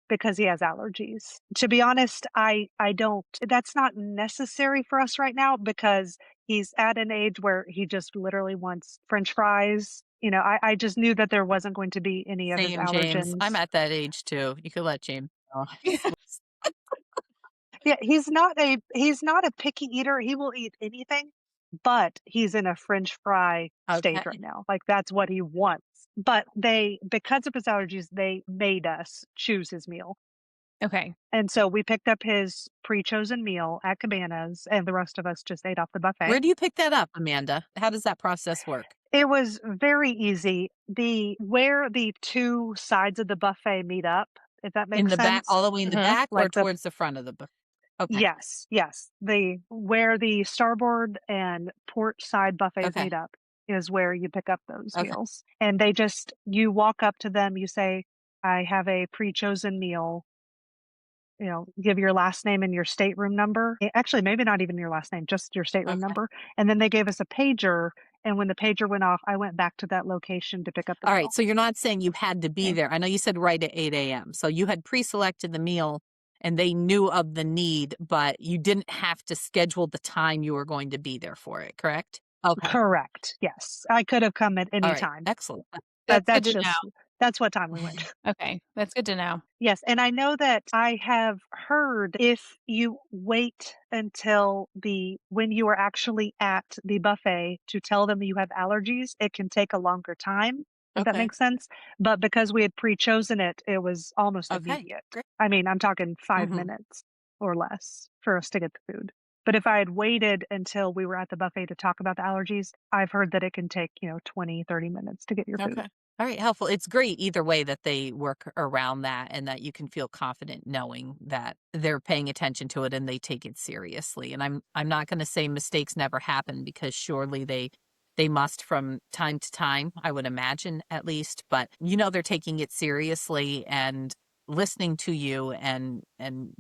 because he has allergies. To be honest, I don't that's not necessary for us right now because he's at an age where he just literally wants french fries. I just knew that there wasn't going to be any of his
Same, James. I'm
allergens.
at that age too. You could let James know.
Yeah, he's not a picky eater. He will eat anything, but he's in a French fry stage right
Okay.
now. Like that's what he wants. But because of his allergies, they made us choose his meal.
Okay.
And so we picked up his pre-chosen meal at Cabanas, and the rest of us just ate off the buffet.
Where do you pick that up, Amanda? How does that process work?
It was very easy. Where the two sides of the buffet meet up, if that
In
makes
the back,
sense.
all the way in the
Mhm.
back, or
Like the
towards the front of the book? Okay.
Yes, yes. Where the starboard and port side buffets
Okay.
meet up is where you pick up those
Okay.
meals. And you walk up to them, you say, I have a pre-chosen meal, give your last name and your stateroom number. Actually, maybe not even your last name, just your stateroom
Okay.
number. And then they gave us a pager. And when the pager went off, I went back to that location to pick up the
All right.
meal.
So you're not saying you had to be
Okay.
there. I know you said right at 8 a.m. So you had pre-selected the meal and they knew of the need, but you didn't have to schedule the time you were going to be there for it, correct? Okay.
Correct. Yes. I could have come at
All
any
right.
time.
Excellent.
But
That's good to know.
that's what time we went.
Okay. That's good to know.
Yes, and I know that I have heard if you wait until when you are actually at the buffet to tell them you have allergies, it can take a longer time, if that
Okay.
makes sense. But because we had pre-chosen it, it was almost
Okay.
immediate.
Great.
I mean, I'm talking 5
Hmm.
minutes or less for us to get the food. But if I had waited until we were at the buffet to talk about the allergies, I've heard that it can take, 20, 30 minutes to get your food.
Okay. All right. Helpful. It's great either way that they work around that and that you can feel confident knowing that they're paying attention to it and they take it seriously. And I'm not going to say mistakes never happen because surely they must from time to time, I would imagine at least, but they're taking it seriously and listening to you and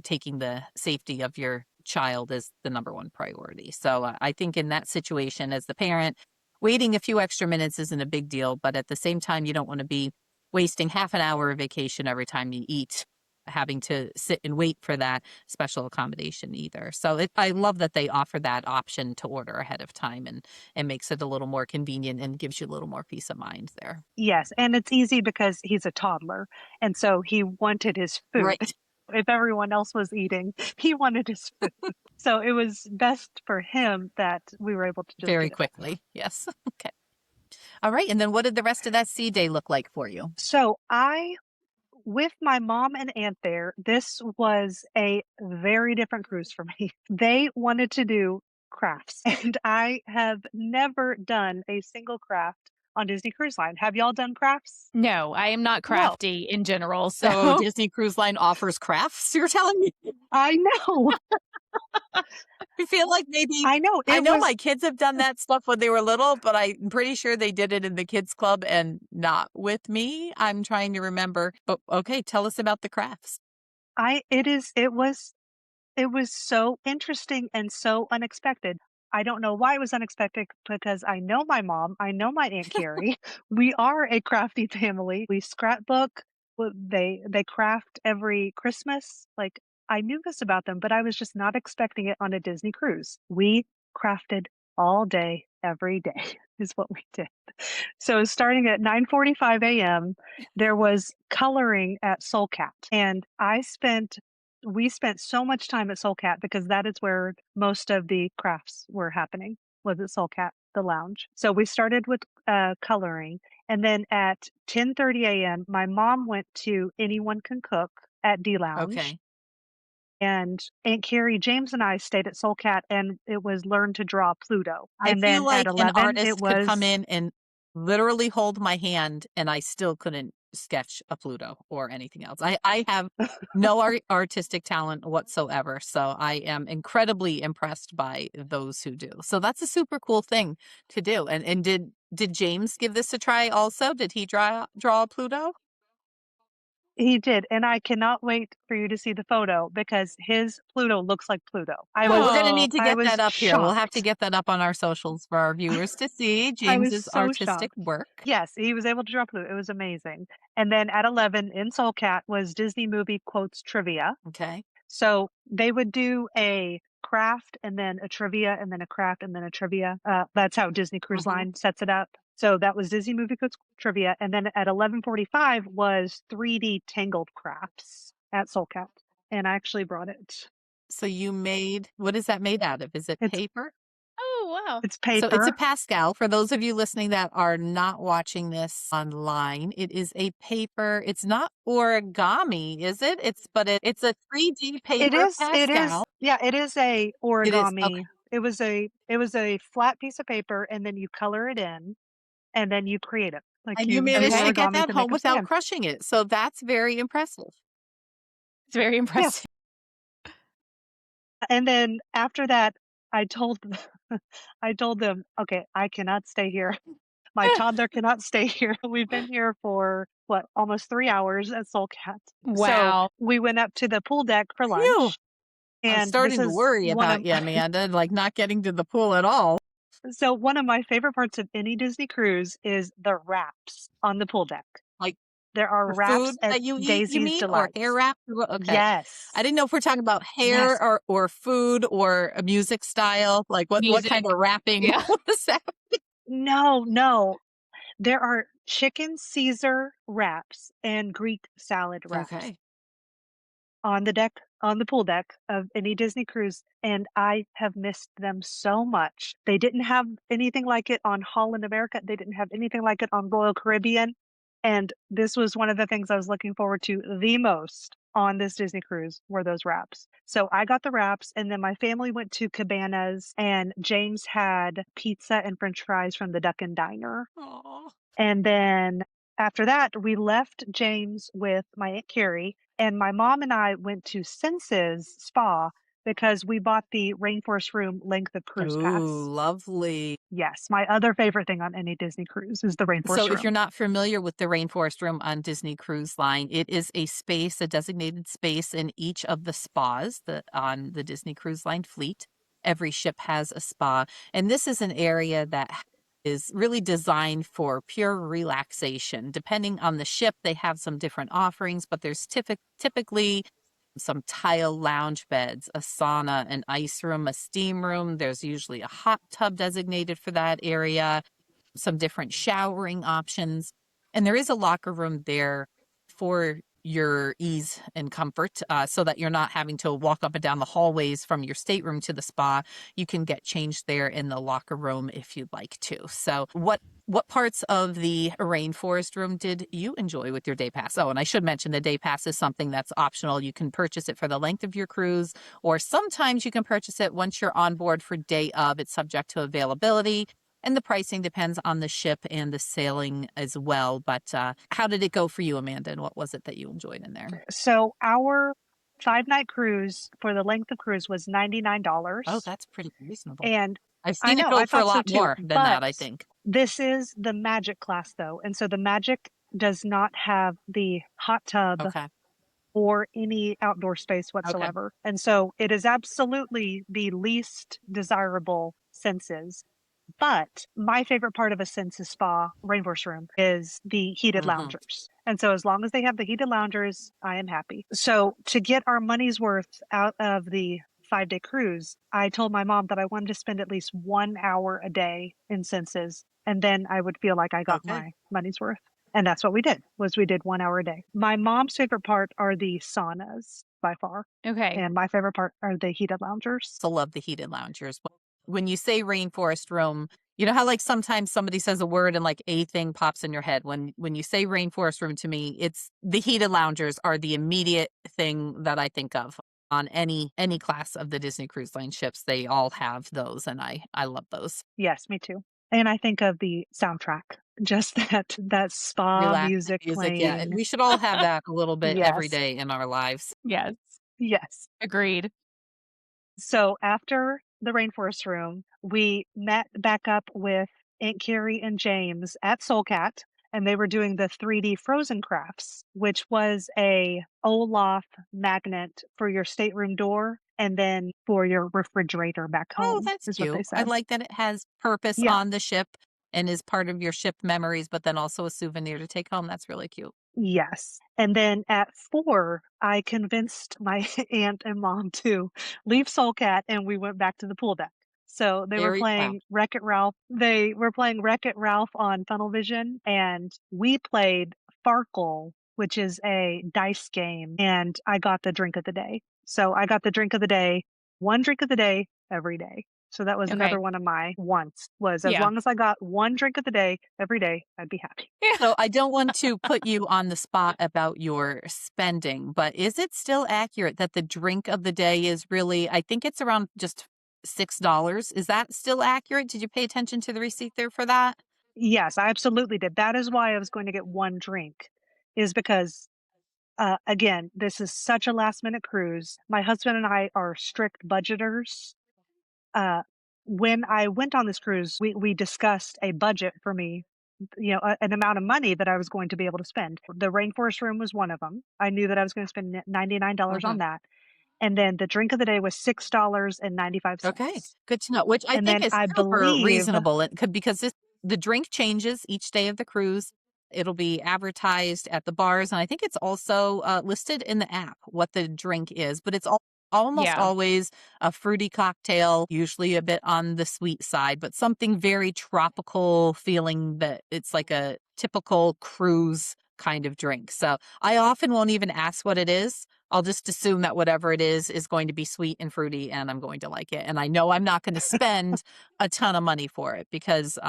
taking the safety of your child is the number one priority. So I think in that situation as the parent, waiting a few extra minutes isn't a big deal, but at the same time, you don't want to be wasting half an hour of vacation every time you eat, having to sit and wait for that special accommodation either. So I love that they offer that option to order ahead of time and makes it a little more convenient and gives you a little more peace of mind there.
Yes, and it's easy because he's a toddler, and so he wanted his food.
Right.
If everyone else was eating, he wanted his food. So it was best for him that we were able to just
Very
get it.
quickly. Yes. Okay. All right. And then what did the rest of that sea day look like for you?
So with my mom and aunt there, this was a very different cruise for me. They wanted to do crafts, and I have never done a single craft on Disney Cruise Line. Have y'all done crafts?
No, I am not
No,
crafty in general.
So
So
Disney Cruise Line offers crafts, you're telling me?
I know.
I feel like maybe
I know.
I
It
know
was
my kids have done that stuff when they were little, but I'm pretty sure they did it in the kids club and not with me. I'm trying to remember. But okay, tell us about the crafts.
I it is it was so interesting and so unexpected. I don't know why it was unexpected because I know my mom, I know my Aunt Carrie. We are a crafty family. We scrapbook. They craft every Christmas. Like I knew this about them, but I was just not expecting it on a Disney cruise. We crafted all day, every day is what we did. So starting at 9:45 a.m., there was coloring at Soul Cat, and we spent so much time at Soul Cat because that is where most of the crafts were happening, was at Soul Cat, the lounge. So we started with coloring, and then at 10:30 a.m., my mom went to Anyone Can Cook at D Lounge,
Okay.
and Aunt Carrie, James, and I stayed at Soul Cat, and it was Learn to Draw Pluto.
I
And
feel
then at
like an
11, it
artist could come
was
in and literally hold my hand and I still couldn't sketch a Pluto or anything else. I have no artistic talent whatsoever. So I am incredibly impressed by those who do. So that's a super cool thing to do. And did James give this a try also? Did he draw a Pluto?
He did, and I cannot wait for you to see the photo because his Pluto looks like Pluto.
Well, we're gonna need to
I
get that
was
up here. We'll have to
shocked.
get that up on our socials for our viewers to see
I was
James's
so
artistic
shocked.
work.
Yes, he was able to draw Pluto. It was amazing. And then at 11 in Soul Cat was Disney movie quotes trivia.
Okay.
So they would do a craft and then a trivia and then a craft and then a trivia. That's how Disney Cruise
Mhm.
Line sets it up. So that was Disney Movie Quotes Trivia. And then at 11:45 was 3D Tangled Crafts at Soul Cat. And I actually brought it.
So you made, what is that made out of? Is it
It's
paper?
Oh, wow.
it's
So it's a
paper.
Pascal. For those of you listening that are not watching this online, it is a paper. It's not origami, is it? It's a 3D paper
It is,
Pascal.
yeah, it is a
It is. Okay.
origami. It was a flat piece of paper and then you color it in and then you create it. Like
And you
you use
managed to
Okay.
get
origami
that
to make
home
a
without
stand.
crushing it. So that's very impressive.
It's very
Yeah.
impressive.
And then after that, I told I told them, "Okay, I cannot stay here. My toddler cannot stay here." We've been here for what, almost 3 hours at Soul Cat. So
Wow.
we went up to the pool deck for
Phew.
lunch,
I'm
and this
starting to
is
worry
one
about
of
you, Amanda, like not getting to the pool at all.
so one of my favorite parts of any Disney cruise is the wraps on the pool deck.
Like
There are
for
wraps
food
at
that you eat, you
Daisy's
mean? Or hair
Delights.
wrap? Okay. I
Yes.
didn't know if we're talking about
Yes.
hair or food or a music style. Like what
Music.
kind of wrapping
Yeah.
was that?
No, no. There are chicken Caesar wraps and Greek salad wraps
Okay.
on the pool deck of any Disney cruise, and I have missed them so much. They didn't have anything like it on Holland America. They didn't have anything like it on Royal Caribbean. And this was one of the things I was looking forward to the most on this Disney cruise were those wraps. So I got the wraps, and then my family went to Cabanas, and James had pizza and French fries from the Duck and Diner.
Oh.
And then after that, we left James with my Aunt Carrie, and my mom and I went to Senses Spa because we bought the Rainforest Room length of cruise
Ooh,
pass.
lovely.
Yes, my other favorite thing on any Disney cruise is the
So
Rainforest
if you're
Room.
not familiar with the Rainforest Room on Disney Cruise Line, it is a space, a designated space in each of the spas on the Disney Cruise Line fleet. Every ship has a spa, and this is an area that is really designed for pure relaxation. Depending on the ship, they have some different offerings, but there's typically some tile lounge beds, a sauna, an ice room, a steam room. There's usually a hot tub designated for that area, some different showering options. And there is a locker room there for your ease and comfort, so that you're not having to walk up and down the hallways from your stateroom to the spa. You can get changed there in the locker room if you'd like to. So what parts of the rainforest room did you enjoy with your day pass? Oh, and I should mention the day pass is something that's optional. You can purchase it for the length of your cruise, or sometimes you can purchase it once you're on board for day of. It's subject to availability. And the pricing depends on the ship and the sailing as well. But how did it go for you, Amanda? And what was it that you enjoyed in there?
So our 5-night cruise for the length of cruise was
Oh,
$99.
that's pretty reasonable.
And
I've
I
seen it
know,
go
I
for a
thought so
lot
too.
more than
But
that, I think.
this is the Magic class though. And so the Magic does not have the hot tub
Okay.
or any outdoor space
Okay.
whatsoever. And so it is absolutely the least desirable senses. But my favorite part of a Senses Spa Rainforest Room is the heated
Hmm.
loungers. And so as long as they have the heated loungers, I am happy. So to get our money's worth out of the 5-day cruise, I told my mom that I wanted to spend at least 1 hour a day in Senses, and then I would feel like I got
Okay.
my money's worth. And that's what we did, was we did 1 hour a day. My mom's favorite part are the saunas by far.
Okay.
And my favorite part are the heated loungers.
So love the heated loungers. When you say rainforest room, you know how like sometimes somebody says a word and like a thing pops in your head. When you say rainforest room to me, it's the heated loungers are the immediate thing that I think of on any class of the Disney Cruise Line ships. They all have those, and I love those.
Yes, me too. And I think of the soundtrack just that spa
Relaxing
music
music, yeah, and
playing.
we should all have that a little bit every
Yes,
day in our lives.
Yes.
yes.
Agreed.
So after the rainforest room, we met back up with Aunt Carrie and James at Soulcat, and they were doing the 3D frozen crafts, which was a Olaf magnet for your stateroom door and then for your refrigerator back
Oh,
home,
that's
is what they
cute. I
said.
like that it has purpose
Yeah.
on the ship and is part of your ship memories, but then also a souvenir to take home. That's really cute.
Yes. And then at 4, I convinced my aunt and mom to leave Soulcat, and we went back to the pool deck. So they were
Very proud.
playing Wreck-It Ralph. They were playing Wreck-It Ralph on Funnel Vision, and we played Farkle, which is a dice game, and I got the drink of the day. So I got the drink of the day, 1 drink of the day every day. So that was
Okay.
another one of my wants, was as
Yeah.
long as I got 1 drink of the day every day, I'd be happy.
Yeah.
So I don't want to put you on the spot about your spending, but is it still accurate that the drink of the day is really, I think it's around just $6? Is that still accurate? Did you pay attention to the receipt there for that?
Yes, I absolutely did. That is why I was going to get 1 drink, is because, again, this is such a last minute cruise. My husband and I are strict budgeters. Uh, when I went on this cruise, we discussed a budget for me, an amount of money that I was going to be able to spend. The rainforest room was one of them. I knew that I was going to spend $99 on
Mhm.
that. And then the drink of the day was
Okay,
$6.95.
good to know, which I
And
think
then
is
I
super
believe
reasonable and could because the drink changes each day of the cruise. It'll be advertised at the bars, and I think it's also listed in the app what the drink is, but it's almost
Yeah.
always a fruity cocktail, usually a bit on the sweet side, but something very tropical feeling that it's like a typical cruise kind of drink. So I often won't even ask what it is. I'll just assume that whatever it is going to be sweet and fruity and I'm going to like it. And I know I'm not going to spend a ton of money for it because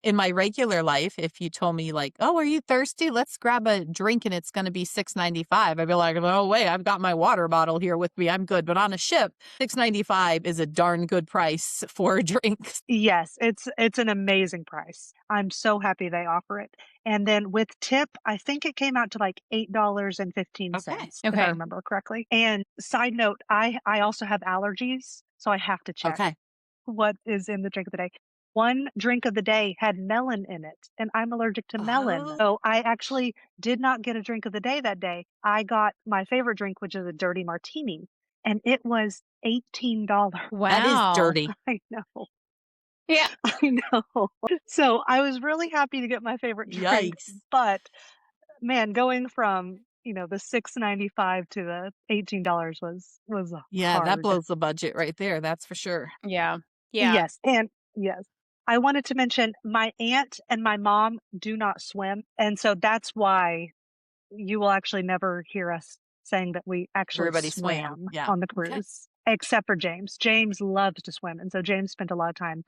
in my regular life, if you told me like, "Oh, are you thirsty? Let's grab a drink and it's going to be 6.95." I'd be like, "No way, I've got my water bottle here with me. I'm good." But on a ship, 6.95 is a darn good price for a drink.
yes, it's an amazing price. I'm so happy they offer it. And then with tip, I think it came out to like
Okay.
$8.15, if I
Okay.
remember correctly. And side note, I also have allergies, so I have to check
Okay.
what is in the drink of the day. One drink of the day had melon in it, and I'm allergic to melon.
Oh,
So I actually did not get a drink of the day that day. I got my favorite drink, which is a dirty martini, and it was $18.
that is
Wow.
dirty.
I know.
Yeah.
I know. So I was really happy to get my favorite drink,
Yikes.
but man, going from, the 6.95 to the $18 was
Yeah, that
hard.
blows the budget right there. That's for sure.
Yeah. Yeah.
Yes, and yes. I wanted to mention my aunt and my mom do not swim, and so that's why you will actually never hear us saying that we actually
Everybody swam.
swam
Yeah.
on the
Okay.
cruise, except for James. James loves to swim, and so James spent a lot of time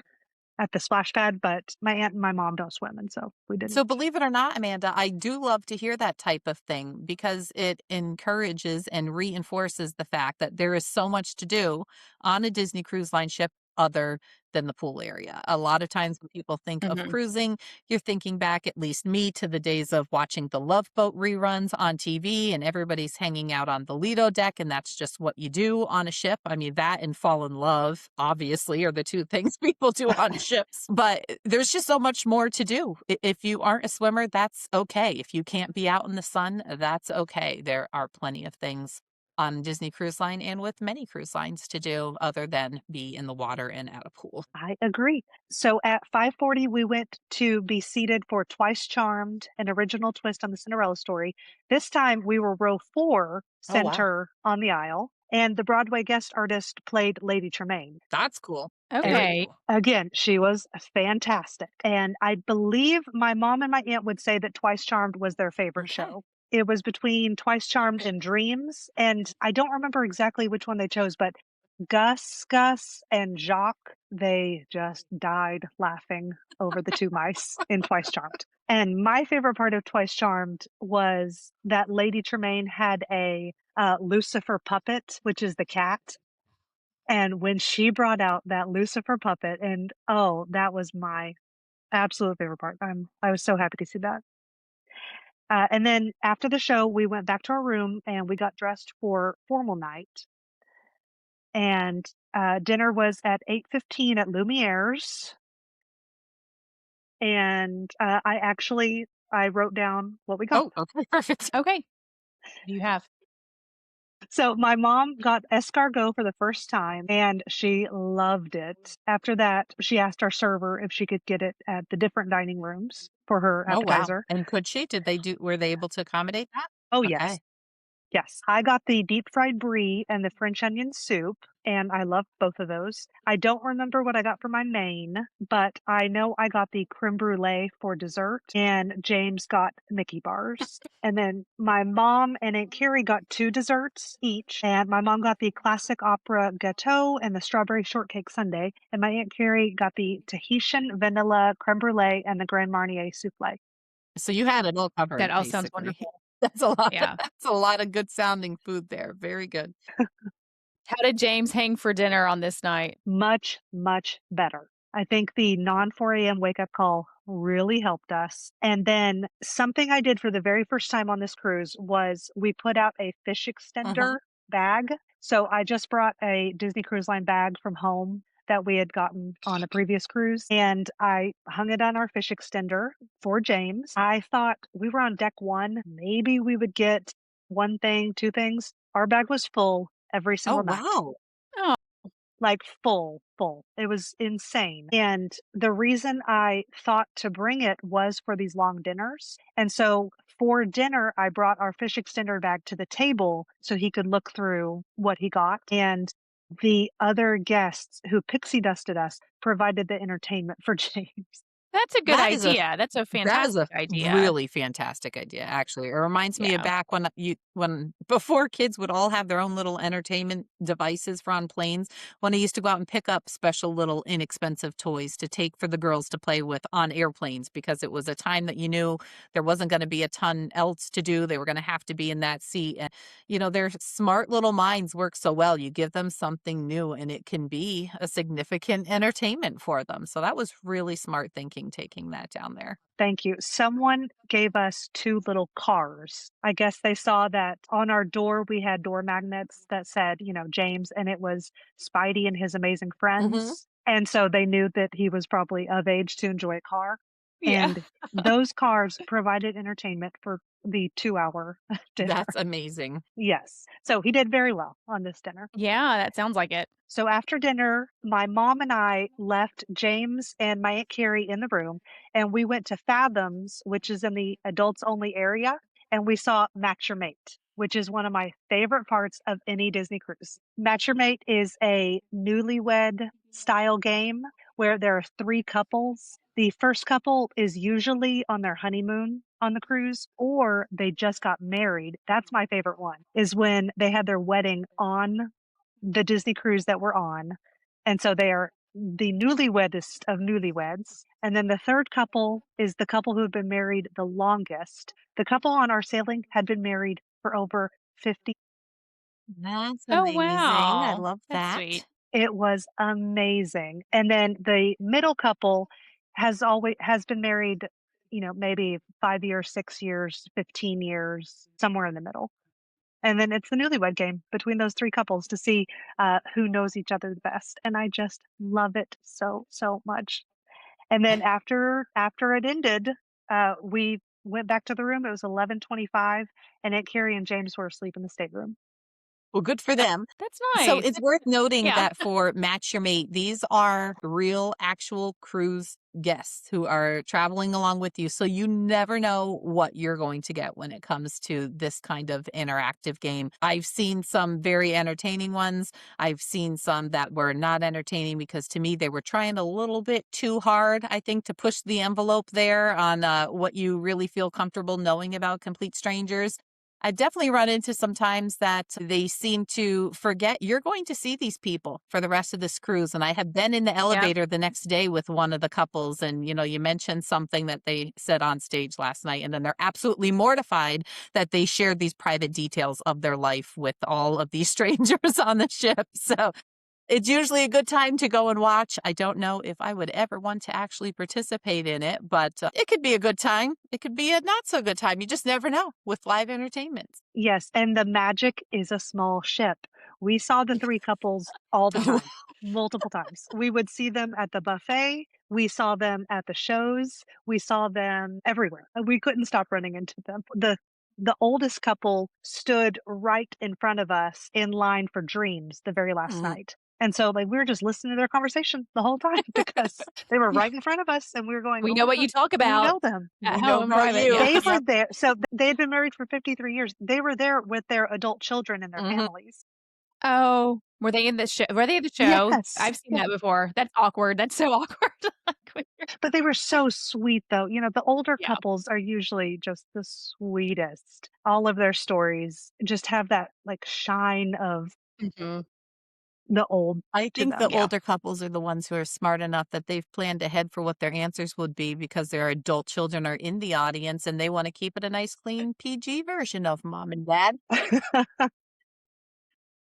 at the splash pad, but my aunt and my mom don't swim, and so we
So,
didn't.
believe it or not, Amanda, I do love to hear that type of thing because it encourages and reinforces the fact that there is so much to do on a Disney Cruise Line ship other than the pool area. A lot of times when people think of
Mhm.
cruising, you're thinking back, at least me, to the days of watching the Love Boat reruns on TV and everybody's hanging out on the Lido deck, and that's just what you do on a ship. I mean, that and fall in love, obviously, are the two things people do on ships. But there's just so much more to do. If you aren't a swimmer, that's okay. If you can't be out in the sun, that's okay. There are plenty of things on Disney Cruise Line and with many cruise lines to do other than be in the water and at a pool.
I agree. So at 5:40, we went to be seated for Twice Charmed, an original twist on the Cinderella story. This time we were row 4,
Oh, wow.
center on the aisle, and the Broadway guest artist played Lady Tremaine.
That's cool. Very
And
Okay.
cool.
again, she was fantastic. And I believe my mom and my aunt would say that Twice Charmed was their favorite
Okay.
show. It was between Twice Charmed and Dreams, and I don't remember exactly which one they chose, but Gus, and Jacques, they just died laughing over the 2 mice in Twice Charmed. And my favorite part of Twice Charmed was that Lady Tremaine had a, Lucifer puppet, which is the cat, and when she brought out that Lucifer puppet, and oh, that was my Absolute favorite part. I was so happy to see that. And then after the show, we went back to our room and we got dressed for formal night. And dinner was at 8:15 at Lumiere's. And I wrote down what we got.
Oh, okay, perfect.
Okay. What do you have?
So my mom got escargot for the first time and she loved it. After that, she asked our server if she could get it at the different dining rooms for her
Oh, wow.
appetizer.
And could she? Were they able to accommodate that?
Oh, yes.
Okay.
Yes. I got the deep fried brie and the French onion soup, and I love both of those. I don't remember what I got for my main, but I know I got the creme brulee for dessert, and James got Mickey bars. And then my mom and Aunt Carrie got two desserts each, and my mom got the classic opera gâteau and the strawberry shortcake sundae, and my Aunt Carrie got the Tahitian vanilla creme brulee and the Grand Marnier souffle.
So you had it all
That
covered,
all sounds
basically.
wonderful.
That's a lot.
Yeah.
That's a lot of good sounding food there. Very good.
How did James hang for dinner on this night?
Much, much better. I think the non 4 a.m. wake up call really helped us. And then something I did for the very first time on this cruise was we put out a fish
Mhm.
extender bag. So I just brought a Disney Cruise Line bag from home that we had gotten on a previous cruise, and I hung it on our fish extender for James. I thought we were on deck one, maybe we would get one thing, two things. Our bag was full every
Oh,
single night,
wow.
Oh,
like full, full. It was insane. And the reason I thought to bring it was for these long dinners. And so for dinner, I brought our fish extender bag to the table so he could look through what he got. And the other guests who pixie dusted us provided the entertainment for James.
that's a good
That is a
idea. That's a
That is a
fantastic idea.
really fantastic idea, actually. It reminds me of
Yeah.
back when before kids would all have their own little entertainment devices for on planes, when I used to go out and pick up special little inexpensive toys to take for the girls to play with on airplanes because it was a time that you knew there wasn't gonna be a ton else to do. They were gonna have to be in that seat, and, their smart little minds work so well. You give them something new, and it can be a significant entertainment for them. So that was really smart thinking taking that down there.
Thank you. Someone gave us two little cars. I guess they saw that on our door, we had door magnets that said, James, and it was Spidey and his amazing
Mhm.
friends. And so they knew that he was probably of age to enjoy a car.
Yeah.
And those cars provided entertainment for the 2 hour dinner.
That's amazing.
Yes. So he did very well on this dinner.
Yeah, that sounds like it.
So after dinner, my mom and I left James and my Aunt Carrie in the room, and we went to Fathoms, which is in the adults only area, and we saw Match Your Mate, which is one of my favorite parts of any Disney cruise. Match Your Mate is a newlywed style game where there are three couples. The first couple is usually on their honeymoon on the cruise, or they just got married. That's my favorite one, is when they had their wedding on the Disney cruise that we're on. And so they are the newlywedest of newlyweds. And then the third couple is the couple who have been married the longest. The couple on our sailing had been married for over 50.
That's
Oh,
amazing. I
wow.
love
That's sweet.
that.
It was amazing. And then the middle couple has been married, maybe 5 years, 6 years, 15 years, somewhere in the middle. And then it's the newlywed game between those three couples to see who knows each other the best. And I just love it so, so much. And then after it ended, we went back to the room. It was 11:25, and Aunt Carrie and James were asleep in the stateroom.
Well, good for them.
That's
So
nice.
it's worth noting
Yeah.
that for Match Your Mate, these are real, actual cruise guests who are traveling along with you. So you never know what you're going to get when it comes to this kind of interactive game. I've seen some very entertaining ones. I've seen some that were not entertaining because to me, they were trying a little bit too hard, I think, to push the envelope there on what you really feel comfortable knowing about complete strangers. I definitely run into sometimes that they seem to forget you're going to see these people for the rest of this cruise. And I have been in the
Yep.
elevator the next day with one of the couples, and you mentioned something that they said on stage last night, and then they're absolutely mortified that they shared these private details of their life with all of these strangers on the ship. So It's usually a good time to go and watch. I don't know if I would ever want to actually participate in it, but it could be a good time. It could be a not so good time. You just never know with live entertainment.
Yes, and the magic is a small ship. We saw the 3 couples all the time, multiple times. We would see them at the buffet, we saw them at the shows, we saw them everywhere. We couldn't stop running into them. The oldest couple stood right in front of us in line for Dreams the very last
Mhm.
night. And so, like, we were just listening to their conversation the whole time because they were right in front of us, and we were going,
We
"Oh
know
my
what
god,
you talk
we
about
know them."
at
We know
home in
about
private.
you.
Yeah.
They were
Yep.
there. So they had been married for 53 years. They were there with their adult children and their
Mhm.
families.
Oh, were they in the show? Were they in the show?
Yes.
I've seen
Yeah.
that before. That's awkward. That's so awkward. Like, when you're
But they were so sweet though. You know, the older
yeah.
couples are usually just the sweetest. All of their stories just have that like shine of
Mhm.
the old
I
to
think the
them.
Yeah.
older couples are the ones who are smart enough that they've planned ahead for what their answers would be because their adult children are in the audience and they want to keep it a nice, clean PG version of mom and dad.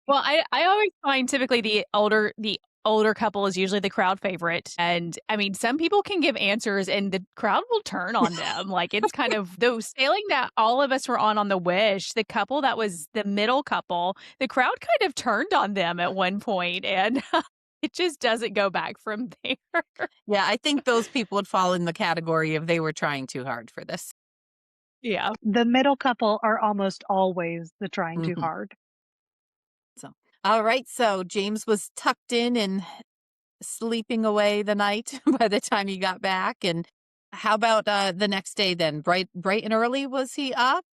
Well, I always find typically the older couple is usually the crowd favorite, and, I mean, some people can give answers and the crowd will turn on them, like, it's kind of the sailing that all of us were on the Wish, the couple that was the middle couple, the crowd kind of turned on them at one point, and it just doesn't go back from there.
Yeah, I think those people would fall in the category of they were trying too hard for this.
Yeah.
The middle couple are almost always the trying too
Mhm.
hard.
So, all right. So James was tucked in and sleeping away the night by the time he got back. And how about the next day then? Bright and early was he up?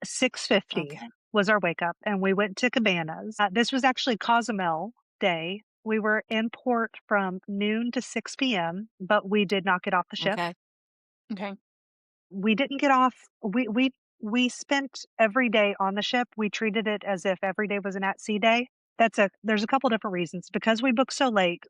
6:50
Okay.
was our wake up, and we went to Cabanas. This was actually Cozumel day. We were in port from noon to 6 p.m., but we did not get off the ship.
Okay.
Okay.
We didn't get off. We spent every day on the ship. We treated it as if every day was an at sea day. There's a couple different reasons. Because we booked so late,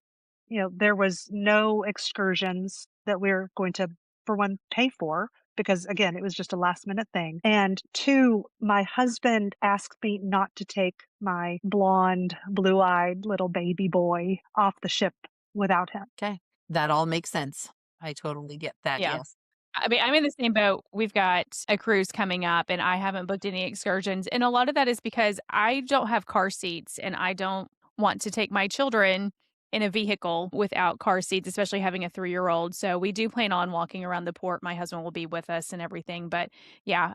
you know, there was no excursions that we're going to, for one, pay for because again, it was just a last minute thing. And two, my husband asked me not to take my blonde, blue-eyed little baby boy off the ship without him.
Okay. That all makes sense. I totally get that.
Yeah.
Yes.
I mean, I'm in the same boat. We've got a cruise coming up, and I haven't booked any excursions. And a lot of that is because I don't have car seats, and I don't want to take my children in a vehicle without car seats, especially having a 3-year-old. So we do plan on walking around the port. My husband will be with us and everything. But yeah,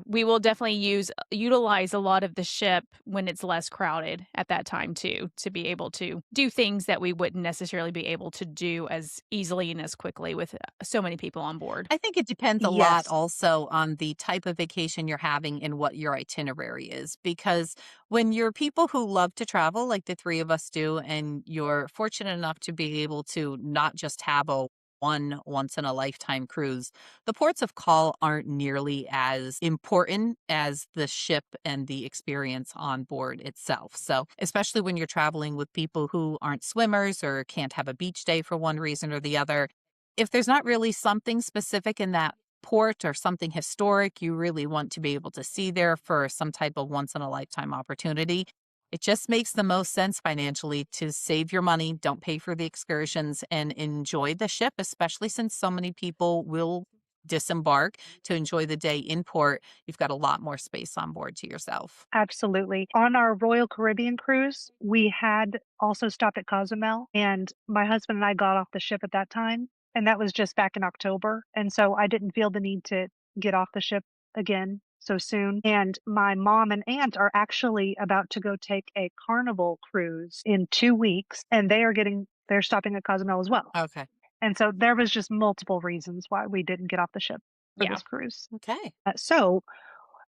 we will definitely utilize a lot of the ship when it's less crowded at that time too, to be able to do things that we wouldn't necessarily be able to do as easily and as quickly with so many people on board.
I think it depends a lot
Yes.
also on the type of vacation you're having and what your itinerary is. Because when you're people who love to travel, like the three of us do, and you're fortunate enough to be able to not just have a once in a lifetime cruise, the ports of call aren't nearly as important as the ship and the experience on board itself. So, especially when you're traveling with people who aren't swimmers or can't have a beach day for one reason or the other, if there's not really something specific in that port or something historic you really want to be able to see there for some type of once in a lifetime opportunity, it just makes the most sense financially to save your money, don't pay for the excursions, and enjoy the ship, especially since so many people will disembark to enjoy the day in port. You've got a lot more space on board to yourself.
Absolutely. On our Royal Caribbean cruise, we had also stopped at Cozumel, and my husband and I got off the ship at that time, and that was just back in October. And so I didn't feel the need to get off the ship again so soon. And my mom and aunt are actually about to go take a Carnival cruise in 2 weeks, and they're stopping at Cozumel as well.
Okay.
And so there was just multiple reasons why we didn't get off the ship for
Yeah.
this cruise.
Okay.
So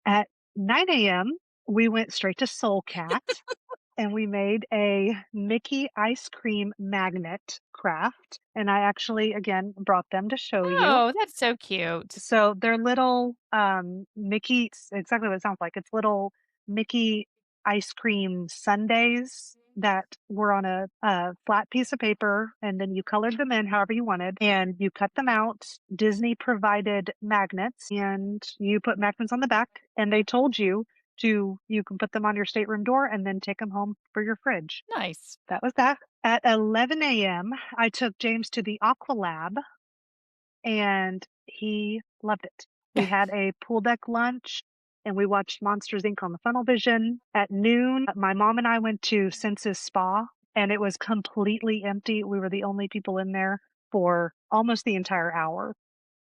at 9 a.m., we went straight to Soul Cat and we made a Mickey ice cream magnet craft. And I actually, again, brought them to show you.
Oh, that's so cute.
So they're little Mickey, it's exactly what it sounds like. It's little Mickey ice cream sundaes that were on a flat piece of paper, and then you colored them in however you wanted, and you cut them out. Disney provided magnets, and you put magnets on the back, and they told you you can put them on your stateroom door and then take them home for your fridge.
Nice.
That was that. At 11 a.m., I took James to the Aqua Lab and he loved it. We had a pool deck lunch and we watched Monsters Inc. on the Funnel Vision. At noon, my mom and I went to Senses Spa and it was completely empty. We were the only people in there for almost the entire hour.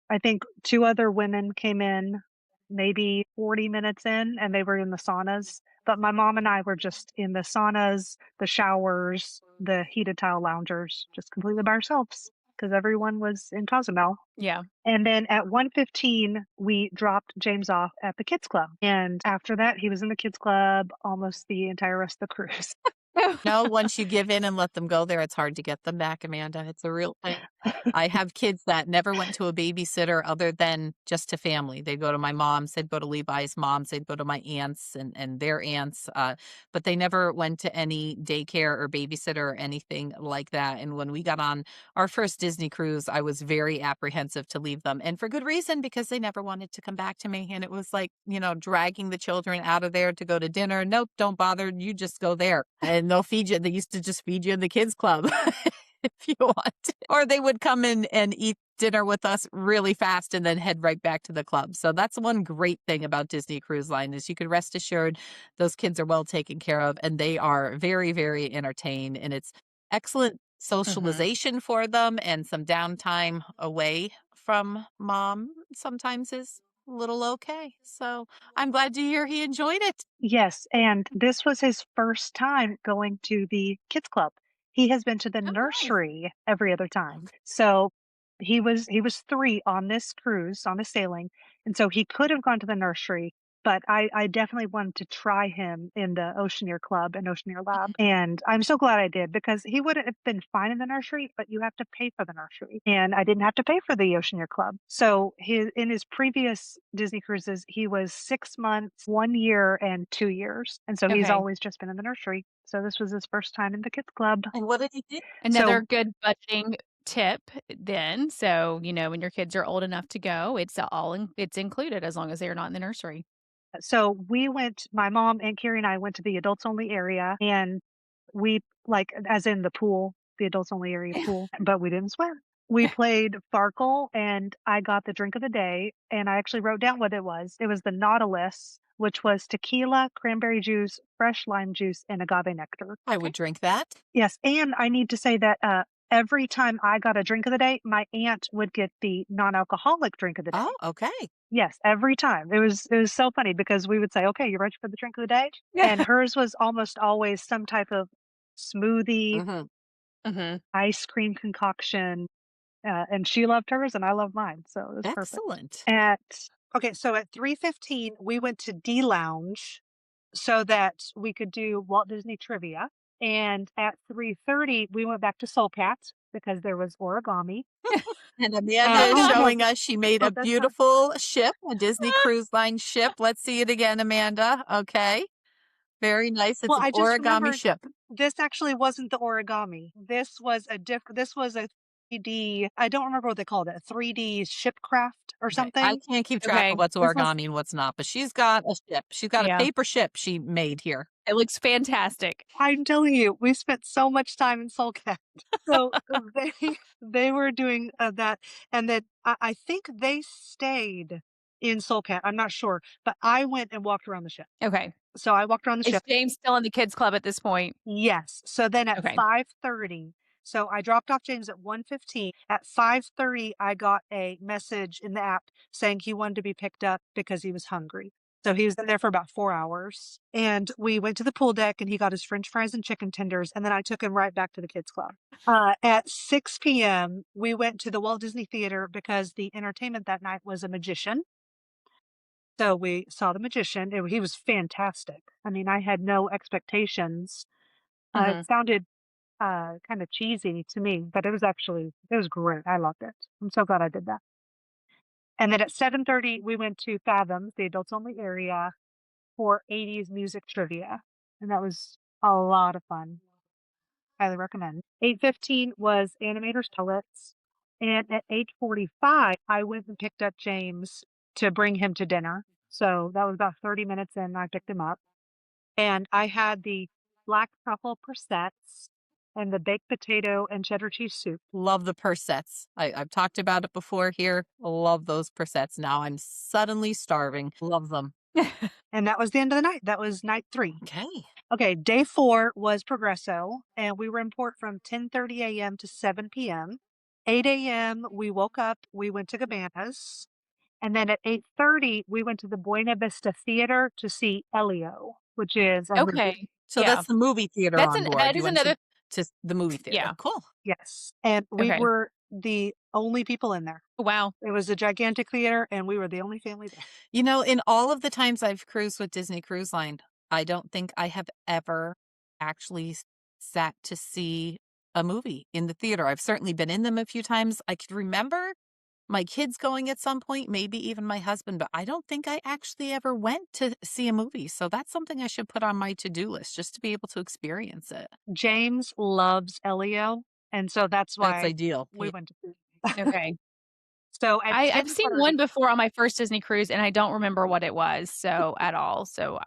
I think two other women came in maybe 40 minutes in and they were in the saunas. But my mom and I were just in the saunas, the showers, the heated tile loungers, just completely by ourselves because everyone was in Cozumel.
Yeah.
And then at 1:15, we dropped James off at the kids club. And after that, he was in the kids club almost the entire rest of the cruise.
No, once you give in and let them go there, it's hard to get them back, Amanda. It's a real thing. I have kids that never went to a babysitter other than just to family. They'd go to my mom's, they'd go to Levi's mom's, they'd go to my aunts and their aunts, but they never went to any daycare or babysitter or anything like that. And when we got on our first Disney cruise, I was very apprehensive to leave them, and for good reason, because they never wanted to come back to me. And it was like, dragging the children out of there to go to dinner. Nope, don't bother. You just go there and they'll feed you. They used to just feed you in the kids club if you want. Or they would come in and eat dinner with us really fast and then head right back to the club. So that's one great thing about Disney Cruise Line is you can rest assured those kids are well taken care of and they are very, very entertained. And it's excellent
Mhm.
socialization for them, and some downtime away from mom sometimes is a little okay. So I'm glad to hear he enjoyed it.
Yes, and this was his first time going to the kids club. He has been to the
Oh, nice.
nursery every other time. So he was 3 on this cruise, on this sailing, and so he could have gone to the nursery, but I definitely wanted to try him in the Oceaneer Club and Oceaneer Lab, and I'm so glad I did because he wouldn't have been fine in the nursery, but you have to pay for the nursery, and I didn't have to pay for the Oceaneer Club. So in his previous Disney cruises, he was 6 months, 1 year, and 2 years, and so he's
Okay.
always just been in the nursery. So this was his first time in the kids club.
And what did he do?
Another
So
good budgeting tip then. So, when your kids are old enough to go, it's included as long as they're not in the nursery.
So we went, my mom and Carrie and I went to the adults only area and we like, as in the pool, the adults only area pool, but we didn't swim. We played Farkle and I got the drink of the day and I actually wrote down what it was. It was the Nautilus, which was tequila, cranberry juice, fresh lime juice, and agave nectar.
I
Okay.
would drink that.
Yes. And I need to say that every time I got a drink of the day, my aunt would get the non-alcoholic drink of the
Oh,
day.
okay.
Yes, every time. It was so funny because we would say, "Okay, you ready for the drink of the day?" And hers was almost always some type of smoothie,
Mhm.
Mhm.
ice cream concoction, and she loved hers and I loved mine, so it was perfect.
Excellent.
At Okay, so at 3:15, we went to D Lounge so that we could do Walt Disney trivia, and at 3:30, we went back to Soul Cat because there was origami.
And Amanda is
Oh, no,
showing us she made
oh,
a
that's not
beautiful ship, a Disney Cruise Line ship. Let's see it again, Amanda. Okay. Very nice. It's
well,
an
I just
origami
remembered
ship.
this actually wasn't the origami. This was a 3D, I don't remember what they called it, a 3D shipcraft or
Okay. I
something.
can't keep track of
Okay.
what's
This was
origami and what's not, but she's got a ship. She's got a
Yeah.
paper ship she made here.
It looks fantastic.
I'm telling you, we spent so much time in Soul Cat. So they were doing that, and then I think they stayed in Soul Cat. I'm not sure, but I went and walked around the ship.
Okay.
So I walked around the
Is
ship.
James still in the kids club at this point?
Yes. So then at
Okay.
5:30, so I dropped off James at 1:15. At 5:30, I got a message in the app saying he wanted to be picked up because he was hungry. So he was in there for about 4 hours. And we went to the pool deck and he got his french fries and chicken tenders. And then I took him right back to the kids club. At 6 p.m., we went to the Walt Disney Theater because the entertainment that night was a magician. So we saw the magician. He was fantastic. I mean, I had no expectations. It
Mhm.
sounded kind of cheesy to me, but it was great. I loved it. I'm so glad I did that. And then at 7:30, we went to Fathoms, the adults only area, for 80s music trivia, and that was a lot of fun. Highly recommend. 8:15 was Animators Pellets, and at 8:45, I went and picked up James to bring him to dinner. So that was about 30 minutes in, I picked him up. And I had the black truffle prosciutto and the baked potato and cheddar cheese soup.
Love the persets. I've talked about it before here. Love those persets. Now I'm suddenly starving. Love them.
And that was the end of the night. That was night 3.
Okay.
Okay, day 4 was Progresso, and we were in port from 10:30 a.m. to 7 p.m. 8 a.m., we woke up, we went to Cabanas, and then at 8:30, we went to the Buena Vista Theater to see Elio, which is a movie.
Okay.
So
Yeah.
that's the movie theater on board.
That
You
is
went
another
to the movie theater.
yeah.
Cool.
Yes, and we
Okay.
were the only people in there.
Wow.
It was a gigantic theater, and we were the only family there.
You know, in all of the times I've cruised with Disney Cruise Line, I don't think I have ever actually sat to see a movie in the theater. I've certainly been in them a few times. I could remember my kids going at some point, maybe even my husband, but I don't think I actually ever went to see a movie. So that's something I should put on my to-do list just to be able to experience it.
James loves Elio, and so that's
That's
why
ideal.
we
Yeah.
went to see it.
Okay.
So at
I've seen
10:30,
one before on my first Disney cruise, and I don't remember what it was, so at all, so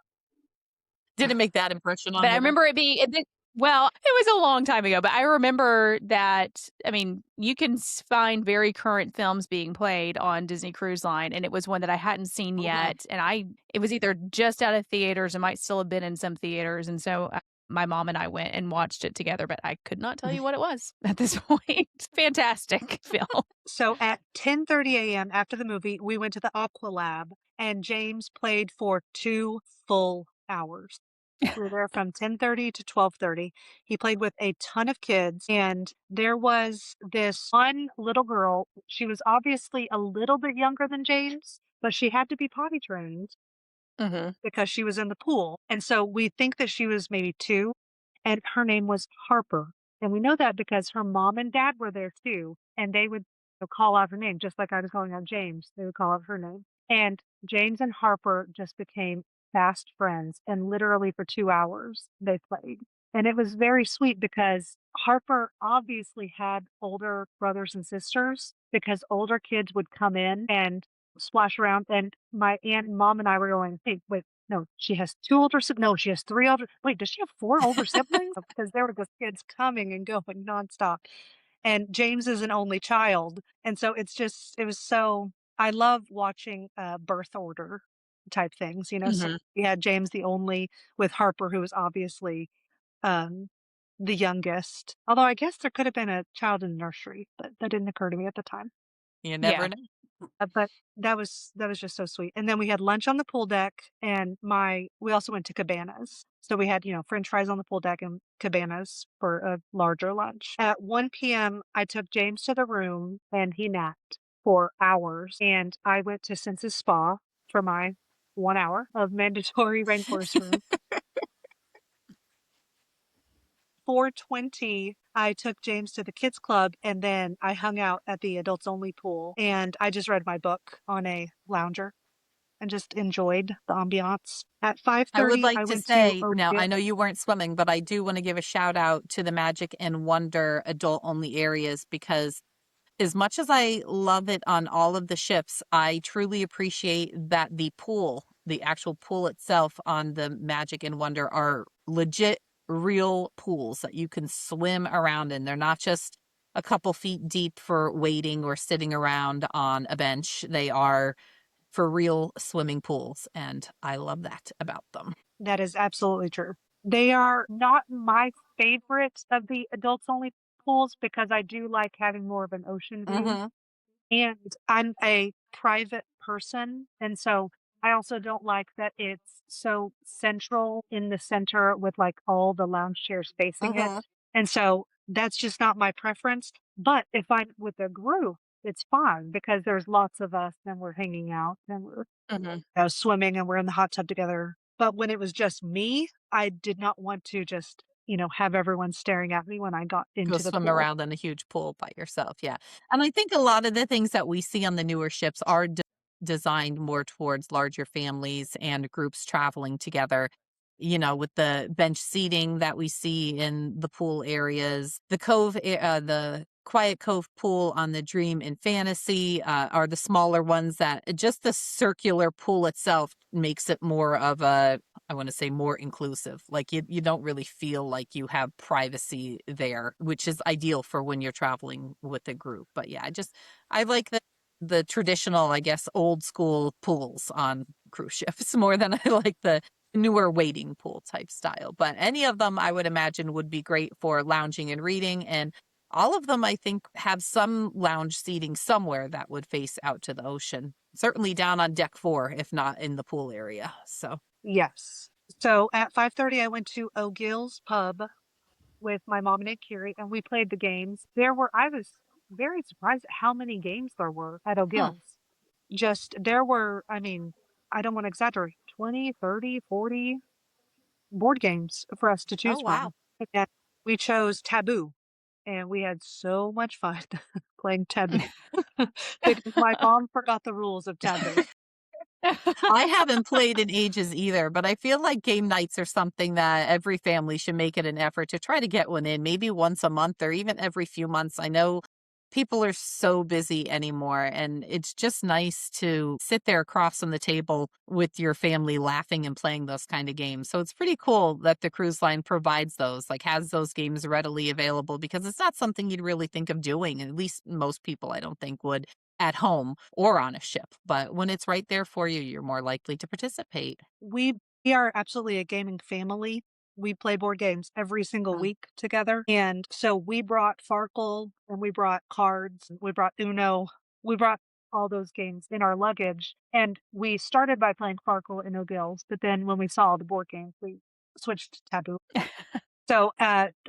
Didn't make that impression on
but I
you then?
remember it being it did well, it was a long time ago, but I remember that I mean, you can find very current films being played on Disney Cruise Line, and it was one that I hadn't seen
Mhm.
yet, and it was either just out of theaters, it might still have been in some theaters, and so, my mom and I went and watched it together, but I could not tell you what it was at this point. Fantastic film.
so at 10:30 a.m. after the movie, we went to the Aqua Lab, and James played for 2 full hours. We were there from 10:30 to 12:30. He played with a ton of kids, and there was this one little girl. She was obviously a little bit younger than James, but she had to be potty trained
Mhm.
because she was in the pool. And so we think that she was maybe 2, and her name was Harper. And we know that because her mom and dad were there too, and they would call out her name, just like I was calling out James. They would call out her name. And James and Harper just became fast friends, and literally for 2 hours they played. And it was very sweet because Harper obviously had older brothers and sisters because older kids would come in and splash around, and my aunt and mom and I were going, "Hey, wait, no, she has 2 older sib no, she has 3 older wait, does she have 4 older siblings?" Because there were just kids coming and going nonstop, and James is an only child, and so it was so I love watching, birth order type things, so
Mhm.
we had James the only with Harper, who was obviously, um, the youngest, although I guess there could have been a child in nursery, but that didn't occur to me at the time.
You
Yeah.
never know.
But that was just so sweet, and then we had lunch on the pool deck, and we also went to Cabanas. So we had, french fries on the pool deck and Cabanas for a larger lunch. At 1 p.m., I took James to the room, and he napped for hours, and I went to Senses Spa for my 1 hour of mandatory rainforest room. 4:20, I took James to the kids club, and then I hung out at the adults only pool, and I just read my book on a lounger and just enjoyed the ambiance. At
I would
5:30,
like
I
to
went to
say now, I
Ocean.
know you weren't swimming, but I do want to give a shout out to the Magic and Wonder adult only areas because as much as I love it on all of the ships, I truly appreciate that the pool, the actual pool itself on the Magic and Wonder are legit real pools that you can swim around in. They're not just a couple feet deep for waiting or sitting around on a bench. They are for real swimming pools, and I love that about them.
That is absolutely true. They are not my favorite of the adults only pools because I do like having more of an ocean view.
Mhm.
And I'm a private person, and so I also don't like that it's so central in the center with, like, all the lounge chairs facing it,
Mhm.
and so that's just not my preference, but if I'm with a group, it's fine because there's lots of us and we're hanging out and we're,
Mhm.
swimming and we're in the hot tub together, but when it was just me, I did not want to just, have everyone staring at me when I got
Go
into the
swim
pool.
around in a huge pool by yourself, yeah. And I think a lot of the things that we see on the newer ships are designed more towards larger families and groups traveling together, with the bench seating that we see in the pool areas. The cove, the Quiet Cove pool on the Dream and Fantasy are the smaller ones that just the circular pool itself makes it more of a, I want to say more inclusive. Like you don't really feel like you have privacy there, which is ideal for when you're traveling with a group. But yeah, I like the traditional, I guess, old school pools on cruise ships more than I like the newer wading pool type style. But any of them I would imagine would be great for lounging and reading. And all of them, I think, have some lounge seating somewhere that would face out to the ocean. Certainly down on deck 4, if not in the pool area. So,
Yes. So at 5:30, I went to O'Gill's Pub with my mom and Aunt Carrie, and we played the games. I was very surprised at how many games there were at
hmm.
O'Gill's. Just, there were, I mean, I don't want to exaggerate, 20, 30, 40 board games for us to
Oh,
choose
wow.
from. And we chose Taboo, and we had so much fun playing Taboo because my mom forgot the rules of Taboo.
I haven't played in ages either, but I feel like game nights are something that every family should make it an effort to try to get one in, maybe once a month or even every few months. I know people are so busy anymore, and it's just nice to sit there across from the table with your family laughing and playing those kind of games. So it's pretty cool that the cruise line provides those, like has those games readily available because it's not something you'd really think of doing. At least most people, I don't think, would at home or on a ship. But when it's right there for you, you're more likely to participate.
We are absolutely a gaming family. We play board games every single
Mm.
week together. And so we brought Farkle and we brought cards, and we brought Uno. We brought all those games in our luggage. And we started by playing Farkle and O'Gills, but then when we saw all the board games, we switched to Taboo. So,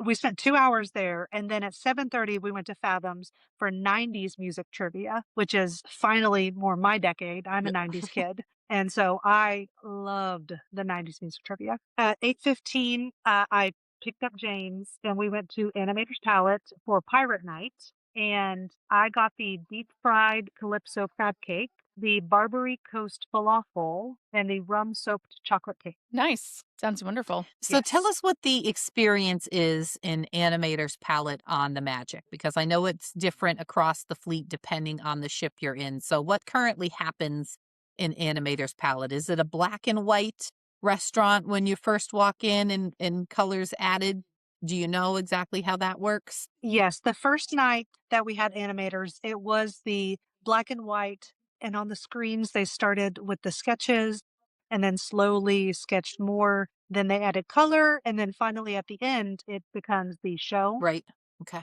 we spent 2 hours there, and then at 7:30, we went to Fathoms for 90s music trivia, which is finally more my decade. I'm a 90s kid, and so I loved the 90s music trivia. At 8:15, I picked up James, and we went to Animator's Palette for Pirate Night, and I got the deep-fried Calypso crab cake, the Barbary Coast falafel, and the rum-soaked chocolate cake.
Nice. Sounds wonderful.
So tell
Yes.
us what the experience is in Animator's Palette on the Magic, because I know it's different across the fleet depending on the ship you're in. So what currently happens in Animator's Palette? Is it a black and white restaurant when you first walk in and colors added? Do you know exactly how that works?
Yes, the first night that we had animators, it was the black and white, and on the screens, they started with the sketches and then slowly sketched more. Then they added color, and then finally at the end, it becomes the show.
Right. Okay.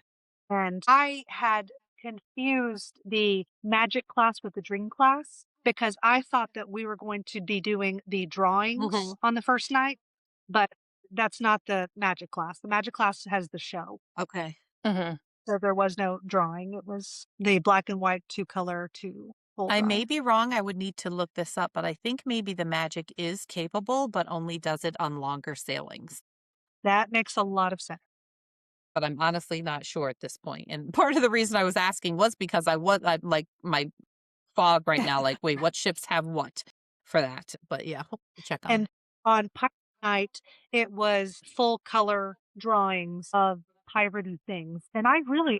And I had confused the magic class with the dream class because I thought that we were going to be doing the drawings
Mhm.
on the first night, but that's not the magic class. The magic class has the show.
Okay.
Mhm.
So there was no drawing. It was the black and white, 2 color, 2 full
I may
drawing.
be wrong. I would need to look this up, but I think maybe the Magic is capable, but only does it on longer sailings.
That makes a lot of sense.
But I'm honestly not sure at this point. And part of the reason I was asking was because I'm like my fog right now, like, wait, what ships have what for that? But yeah, we'll check on
And
it.
on Pirate Night, it was full color drawings of piratey things. And I really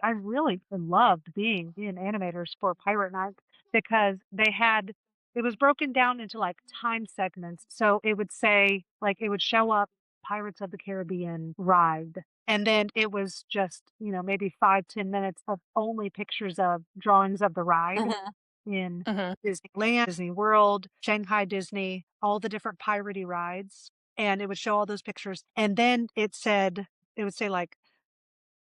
loved being in animators for Pirate Night because it was broken down into like time segments. So it would say, like, it would show up Pirates of the Caribbean ride. And then it was just, maybe 5, 10 minutes of only pictures of drawings of the ride
Mhm.
in
Mhm.
Disneyland, Disney World, Shanghai Disney, all the different piratey rides, and it would show all those pictures, and then it would say, like,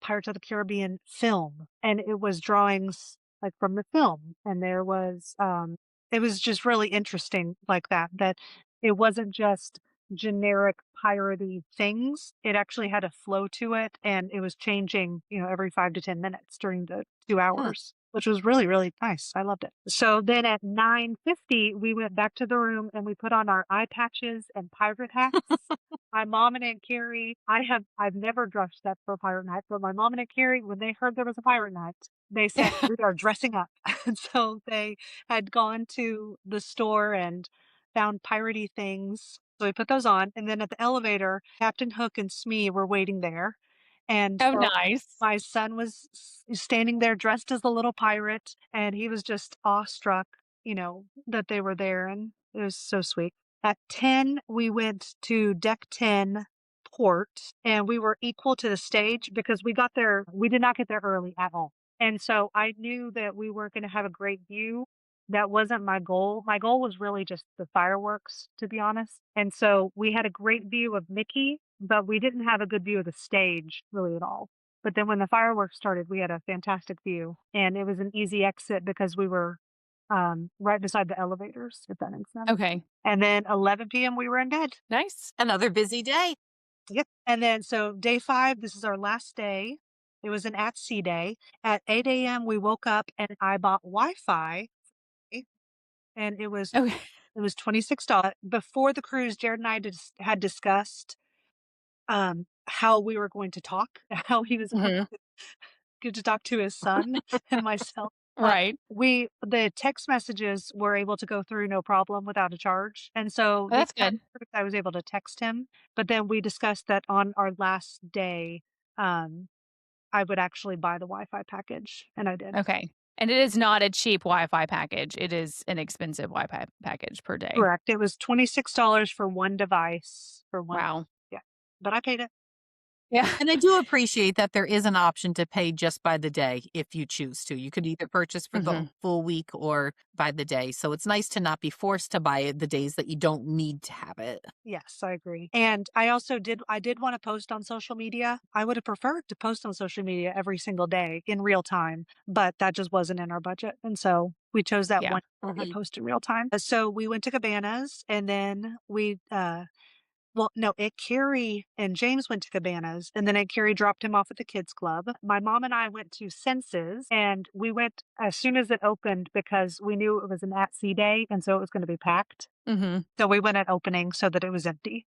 Pirates of the Caribbean film, and it was drawings, like, from the film, and it was just really interesting like that it wasn't just generic piratey things, it actually had a flow to it, and it was changing, every 5 to 10 minutes during the 2
Hmm.
hours, which was really, really nice, I loved it. So then at 9:50, we went back to the room, and we put on our eye patches and pirate hats. My mom and Aunt Carrie, I've never dressed up for a pirate night, but my mom and Aunt Carrie, when they heard there was a pirate night, they said, "We are dressing up." And so they had gone to the store and found piratey things. So we put those on, and then at the elevator, Captain Hook and Smee were waiting there, And
Oh,
so
nice.
my son was standing there dressed as the little pirate, and he was just awestruck, that they were there, and it was so sweet. At 10, we went to deck 10 port, and we were equal to the stage because we did not get there early at all. And so I knew that we weren't going to have a great view. That wasn't my goal. My goal was really just the fireworks, to be honest. And so we had a great view of Mickey, but we didn't have a good view of the stage really at all. But then when the fireworks started, we had a fantastic view, and it was an easy exit because we were right beside the elevators, if that makes sense.
Okay.
And then 11 p.m. we were in bed.
Nice.
Another busy day.
Yep. And then so day 5, this is our last day. It was an at sea day. At 8 a.m. we woke up and I bought Wi-Fi, and
Okay.
it was $26. Before the cruise, Jared and I had discussed how we were going to talk, how he was going
Mhm.
to get to talk to his son and myself.
Right.
The text messages were able to go through no problem without a charge. And so
Well,
the
that's
entire
good.
trip I was able to text him. But then we discussed that on our last day, um, I would actually buy the Wi-Fi package, and I did.
Okay. And it is not a cheap Wi-Fi package. It is an expensive Wi-Fi package per day.
Correct. It was $26 for one device for one.
Wow.
Yeah, but I paid it.
Yeah.
And I do appreciate that there is an option to pay just by the day if you choose to. You could either purchase for the
Mhm.
full week or by the day. So it's nice to not be forced to buy it the days that you don't need to have it.
Yes, I agree. And I did want to post on social media. I would have preferred to post on social media every single day in real time, but that just wasn't in our budget. And so we chose that
Yeah.
one to
Mhm.
post in real time. So we went to Cabanas, and then well, no, Aunt Carrie and James went to Cabanas, and then Aunt Carrie dropped him off at the kids club. My mom and I went to Senses, and we went as soon as it opened because we knew it was an at sea day, and so it was going to be packed.
Mhm.
So we went at opening so that it was empty,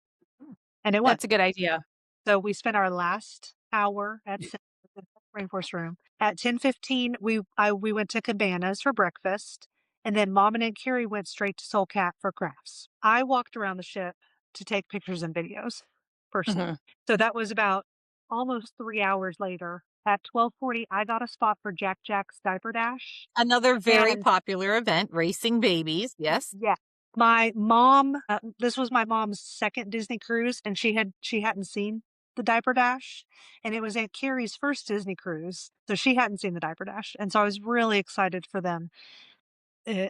and it was.
That's a good idea.
So we spent our last hour at the Rainforest Room. At 10:15, we went to Cabanas for breakfast, and then Mom and Aunt Carrie went straight to Soul Cat for crafts. I walked around the ship to take pictures and videos personally.
Mhm.
So that was about almost 3 hours later. At 12:40, I got a spot for Jack Jack's Diaper Dash,
Another very
and
popular event, racing babies. Yes.
yeah. My mom, this was my mom's second Disney cruise, and she hadn't seen the Diaper Dash, and it was Aunt Carrie's first Disney cruise, so she hadn't seen the Diaper Dash, and so I was really excited for them.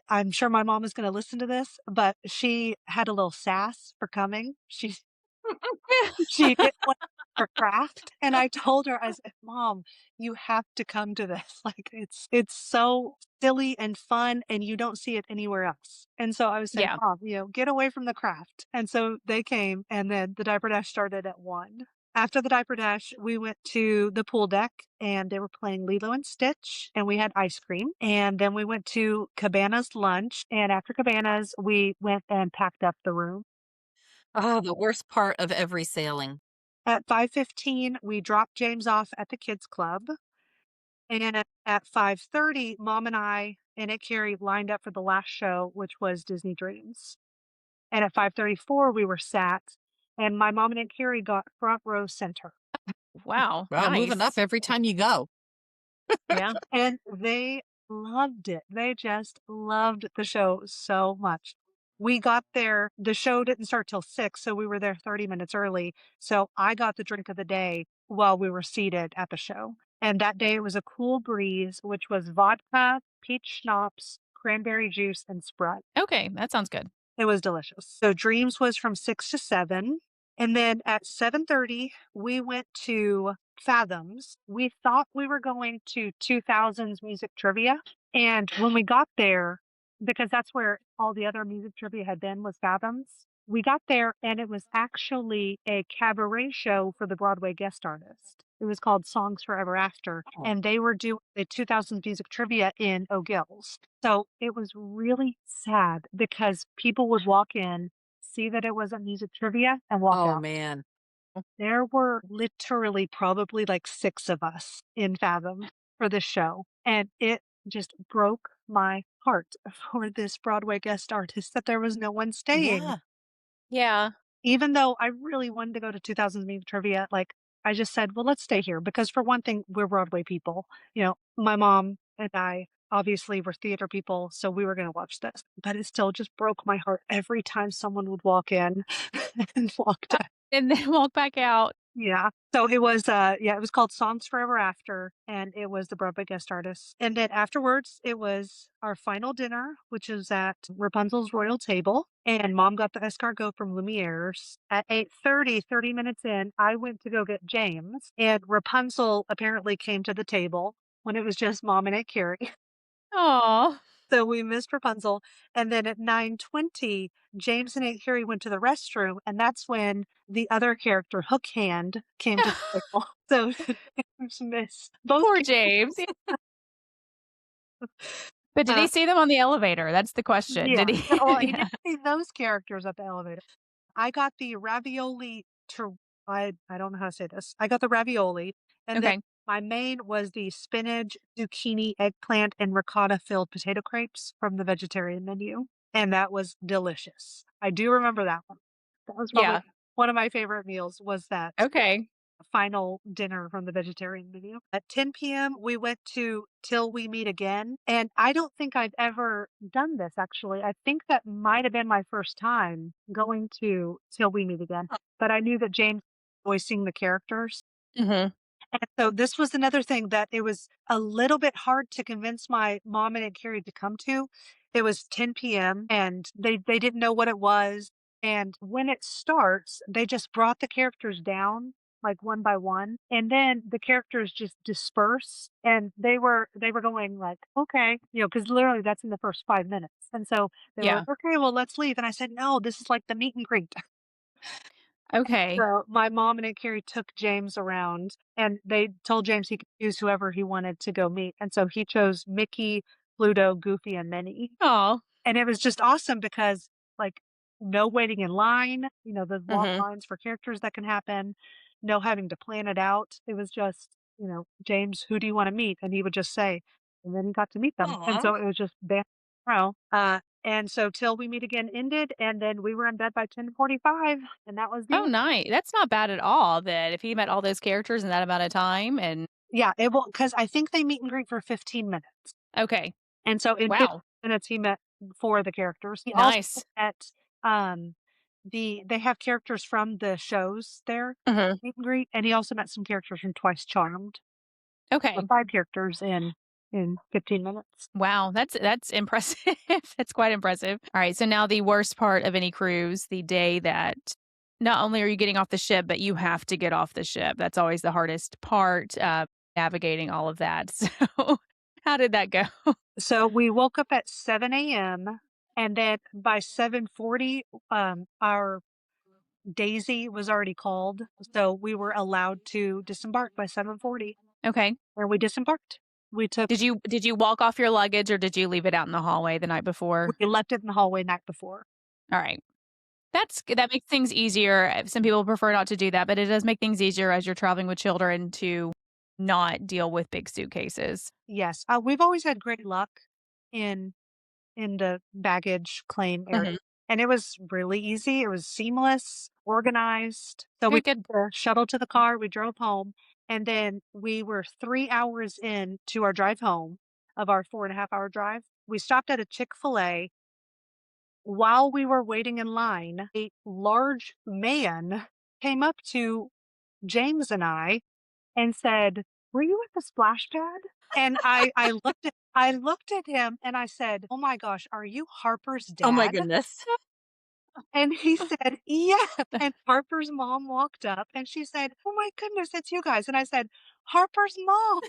I'm sure my mom is gonna listen to this, but she had a little sass for coming. She didn't want her craft, and I told her, I said, "Mom, you have to come to this, like, it's so silly and fun, and you don't see it anywhere else." And so I was saying,
Yeah.
"Mom, get away from the craft." And so they came, and then the diaper dash started at 1. After the diaper dash, we went to the pool deck, and they were playing Lilo and Stitch, and we had ice cream, and then we went to Cabana's lunch, and after Cabana's, we went and packed up the room.
Oh, the worst part of every sailing.
At 5:15, we dropped James off at the kids club, and at 5:30, Mom and I and Aunt Carrie lined up for the last show, which was Disney Dreams. And at 5:34, we were sat, and my mom and Aunt Carrie got front row center.
Wow.
Well, moving up
Nice.
every time you go.
Yeah. And they loved it. They just loved the show so much. We got there, the show didn't start till 6, so we were there 30 minutes early. So I got the drink of the day while we were seated at the show. And that day it was a cool breeze, which was vodka, peach schnapps, cranberry juice, and Sprite.
Okay, that sounds good.
It was delicious. So Dreams was from 6 to 7. And then at 7:30, we went to Fathoms. We thought we were going to 2000s music trivia. And when we got there, because that's where all the other music trivia had been, was Fathoms. We got there and it was actually a cabaret show for the Broadway guest artist. It was called Songs Forever After,
Oh.
and they were doing the 2000s music trivia in O'Gills. So it was really sad because people would walk in, see that it wasn't music trivia, and walk
Oh,
out.
man.
There were literally probably like 6 of us in Fathom for this show, and it just broke my heart for this Broadway guest artist that there was no one staying.
Yeah.
Yeah.
Even though I really wanted to go to 2000s Music Trivia, like, I just said, "Well, let's stay here," because for one thing, we're Broadway people. My mom and I obviously were theater people, so we were gonna watch this, but it still just broke my heart every time someone would walk in and walked out.
And then walk back out.
Yeah. So it was called Songs Forever After, and it was the Broadway guest artist. And then afterwards, it was our final dinner, which is at Rapunzel's Royal Table, and Mom got the escargot from Lumiere's. At 8:30, 30 minutes in, I went to go get James, and Rapunzel apparently came to the table when it was just Mom and Aunt Carrie.
Oh,
So we missed Rapunzel, and then at 9:20, James and Aunt Carrie went to the restroom, and that's when the other character, Hook Hand, came to the table. So James missed both
poor James.
characters.
But did
Uh,
he see them on the elevator? That's the question.
yeah.
Did
Well,
he?
he
Yeah.
didn't see those characters at the elevator. I got the ravioli I don't know how to say this. I got the ravioli, and then
Okay.
my main was the spinach, zucchini, eggplant, and ricotta-filled potato crepes from the vegetarian menu, and that was delicious. I do remember that one. That was probably
Yeah.
one of my favorite meals was that
Okay.
final dinner from the vegetarian menu. At 10 p.m., we went to Till We Meet Again. And I don't think I've ever done this actually. I think that might have been my first time going to Till We Meet Again. But I knew that James was voicing the characters.
Mhm.
And so this was another thing that it was a little bit hard to convince my mom and Aunt Carrie to come to. It was 10 p.m. and they didn't know what it was. And when it starts, they just brought the characters down like one by one. And then the characters just disperse and they were going like, okay, because literally that's in the first 5 minutes. And so they were
Yeah.
like, okay, well, let's leave. And I said, no, this is like the meet and greet.
Okay.
So my mom and Aunt Carrie took James around and they told James he could choose whoever he wanted to go meet. And so he chose Mickey, Pluto, Goofy, and Minnie.
Oh.
And it was just awesome because, like, no waiting in line, the long
Mhm.
lines for characters that can happen, no having to plan it out. It was just, James, who do you want to meet? And he would just say, and then he got to meet them. And
Aw.
so it was just bam, row. And so Till We Meet Again ended, and then we were in bed by 10:45, and that was the
Oh,
end.
nice. That's not bad at all that if he met all those characters in that amount of time and
Yeah, it will because I think they meet and greet for 15 minutes.
okay.
And so in 15
Wow.
minutes, he met 4 of the characters. He also
Nice.
met, um, they have characters from the shows there,
Mhm.
meet and greet, and he also met some characters from Twice Charmed. So
Okay.
5 characters in 15 minutes.
Wow, that's impressive. That's quite impressive. All right, so now the worst part of any cruise, the day that not only are you getting off the ship, but you have to get off the ship. That's always the hardest part, navigating all of that. So, how did that go?
So we woke up at 7 a.m., and then by 7:40, our Daisy was already called, so we were allowed to disembark by 7:40,
Okay.
and we disembarked. We took
Did you walk off your luggage or did you leave it out in the hallway the night before?
we left it in the hallway night before.
All right. That makes things easier. Some people prefer not to do that, but it does make things easier as you're traveling with children to not deal with big suitcases.
Yes, we've always had great luck in the baggage claim area,
Mhm.
and it was really easy. It was seamless, organized. So we
Good,
took
good.
the shuttle to the car, we drove home, and then we were 3 hours in to our drive home of our 4.5 hour drive. We stopped at a Chick-fil-A. While we were waiting in line, a large man came up to James and I and said, "Were you at the splash pad?" And I looked at him and I said, "Oh my gosh, are you Harper's
Oh my
dad?"
goodness.
And he said, "Yeah." And Harper's mom walked up and she said, "Oh my goodness, it's you guys." And I said, "Harper's mom."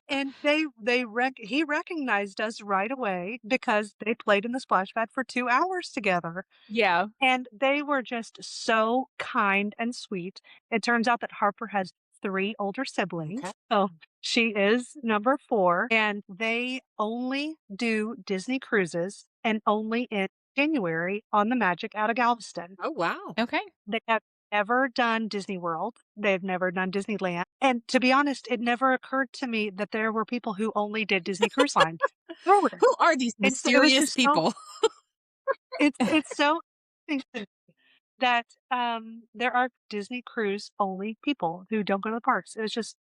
And he recognized us right away because they played in the splash pad for 2 hours together.
Yeah.
And they were just so kind and sweet. It turns out that Harper has 3 older siblings.
Okay.
So she is number 4, and they only do Disney cruises and only in January on the Magic out of Galveston.
Oh, wow.
Okay.
They have never done Disney World. They've never done Disneyland. And to be honest, it never occurred to me that there were people who only did Disney Cruise Line. Never.
Who are these
And so it was
mysterious
just so
people?
it's so interesting that there are Disney cruise only people who don't go to the parks. It was just,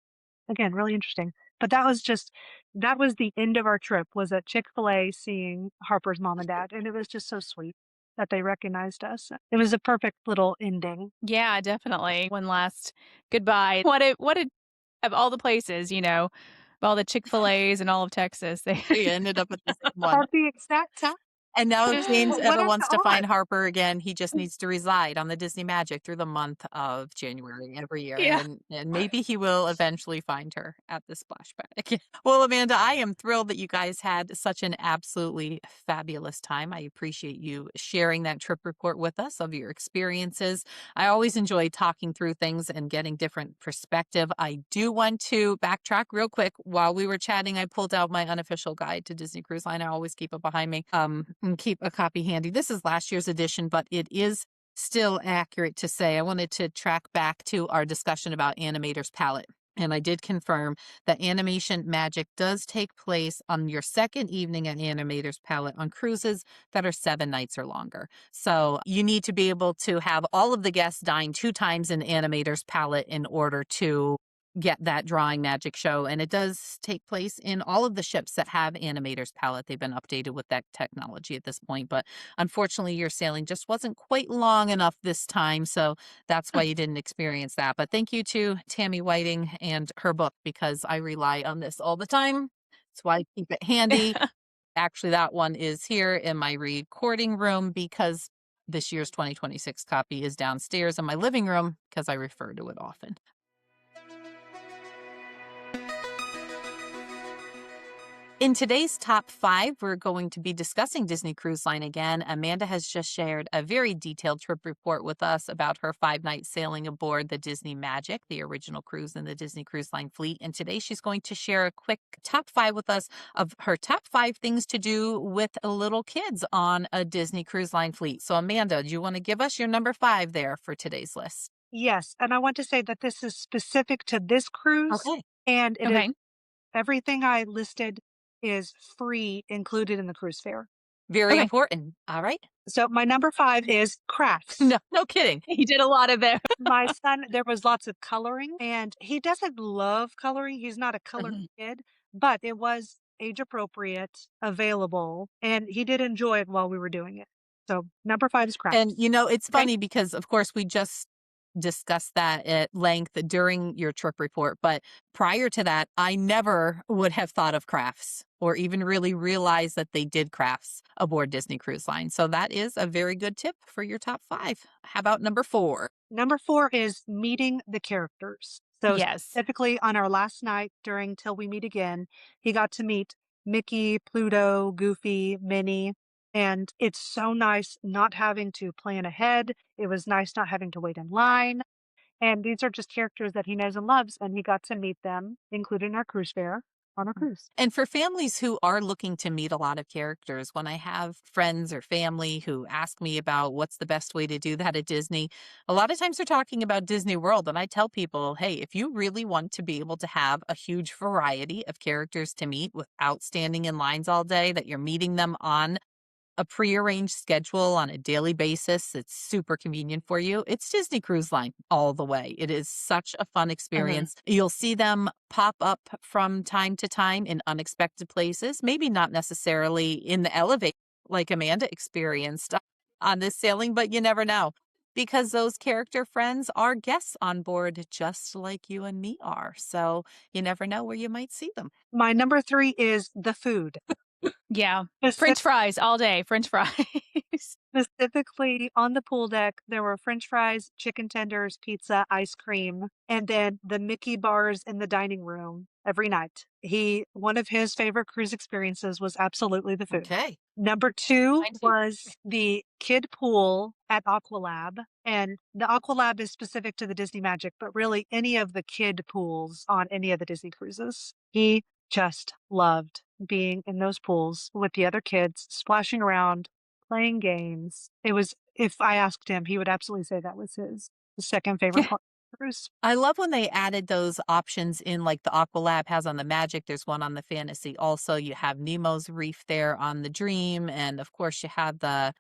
again, really interesting. But that was the end of our trip, was at Chick-fil-A seeing Harper's mom and dad, and it was just so sweet that they recognized us. It was a perfect little ending.
Yeah, definitely. One last goodbye. What a of all the places, of all the Chick-fil-A's in all of Texas, they
We ended up at the same one.
At the exact time.
And now if
Just
James
what
ever
are
wants
the
to find
odds?
Harper again, he just needs to reside on the Disney Magic through the month of January every year,
Yeah.
and maybe he will eventually find her at the splash pad. Well, Amanda, I am thrilled that you guys had such an absolutely fabulous time. I appreciate you sharing that trip report with us of your experiences. I always enjoy talking through things and getting different perspective. I do want to backtrack real quick. While we were chatting, I pulled out my unofficial guide to Disney Cruise Line. I always keep it behind me, and keep a copy handy. This is last year's edition, but it is still accurate to say. I wanted to track back to our discussion about Animator's Palette. And I did confirm that Animation Magic does take place on your second evening at Animator's Palette on cruises that are 7 nights or longer. So you need to be able to have all of the guests dine 2 times in Animator's Palette in order to get that drawing magic show. And it does take place in all of the ships that have Animator's Palette. They've been updated with that technology at this point. But unfortunately, your sailing just wasn't quite long enough this time. So that's why you didn't experience that. But thank you to Tammy Whiting and her book, because I rely on this all the time. That's why I keep it handy. Actually, that one is here in my recording room because this year's 2026 copy is downstairs in my living room because I refer to it often. In today's top 5, we're going to be discussing Disney Cruise Line again. Amanda has just shared a very detailed trip report with us about her 5-night sailing aboard the Disney Magic, the original cruise in the Disney Cruise Line fleet. And today she's going to share a quick top 5 with us of her top 5 things to do with little kids on a Disney Cruise Line fleet. So Amanda, do you want to give us your number 5 there for today's list?
Yes, and I want to say that this is specific to this cruise,
Okay.
and it is
Okay.
everything I listed is free included in the cruise fare.
Very
Okay.
important. All right.
So my number 5 is crafts.
No, no kidding.
He did a lot of them.
My son, there was lots of coloring, and he doesn't love coloring. He's not a color
Mhm.
kid, but it was age appropriate, available, and he did enjoy it while we were doing it. So number 5 is
And,
crafts.
it's
Okay.
funny because, of course, we just discussed that at length during your trip report. But prior to that, I never would have thought of crafts or even really realized that they did crafts aboard Disney Cruise Line. So that is a very good tip for your top 5. How about number 4?
Number 4 is meeting the characters. So
Yes.
specifically on our last night during Till We Meet Again, he got to meet Mickey, Pluto, Goofy, Minnie, and it's so nice not having to plan ahead. It was nice not having to wait in line. And these are just characters that he knows and loves, and he got to meet them, including our cruise fare on our cruise.
And for families who are looking to meet a lot of characters, when I have friends or family who ask me about what's the best way to do that at Disney, a lot of times they're talking about Disney World. And I tell people, hey, if you really want to be able to have a huge variety of characters to meet without standing in lines all day, that you're meeting them on a prearranged schedule on a daily basis, it's super convenient for you. It's Disney Cruise Line all the way. It is such a fun
Mhm.
experience. You'll see them pop up from time to time in unexpected places, maybe not necessarily in the elevator like Amanda experienced on this sailing, but you never know. Because those character friends are guests on board, just like you and me are. So you never know where you might see them.
My number 3 is the food.
Yeah.
Specific
French fries all day. French fries.
Specifically on the pool deck, there were french fries, chicken tenders, pizza, ice cream, and then the Mickey bars in the dining room every night. One of his favorite cruise experiences was absolutely the food.
Okay.
Number 2
Mine too.
was the kid pool at Aqualab. And the Aqualab is specific to the Disney Magic, but really any of the kid pools on any of the Disney cruises. He just loved being in those pools with the other kids, splashing around, playing games. If I asked him, he would absolutely say that was his second favorite part of the cruise.
I love when they added those options in, like the Aqualab has on the Magic. There's one on the Fantasy. Also, you have Nemo's Reef there on the Dream. And of course, you have I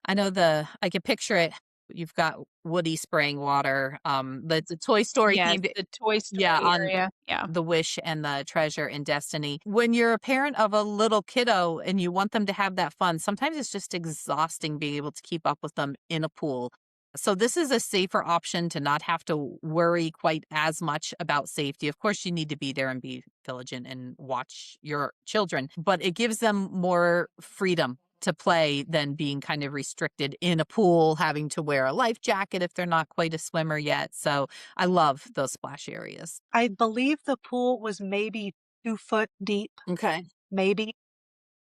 can picture it. You've got Woody spraying water, the Toy Story
Yes,
themed,
the Toy
yeah,
Story
on
area. Yeah.
The Wish and the Treasure and Destiny. When you're a parent of a little kiddo and you want them to have that fun, sometimes it's just exhausting being able to keep up with them in a pool. So this is a safer option to not have to worry quite as much about safety. Of course, you need to be there and be vigilant and watch your children, but it gives them more freedom to play than being kind of restricted in a pool, having to wear a life jacket if they're not quite a swimmer yet. So I love those splash areas.
I believe the pool was maybe 2 foot deep,
Okay.
maybe.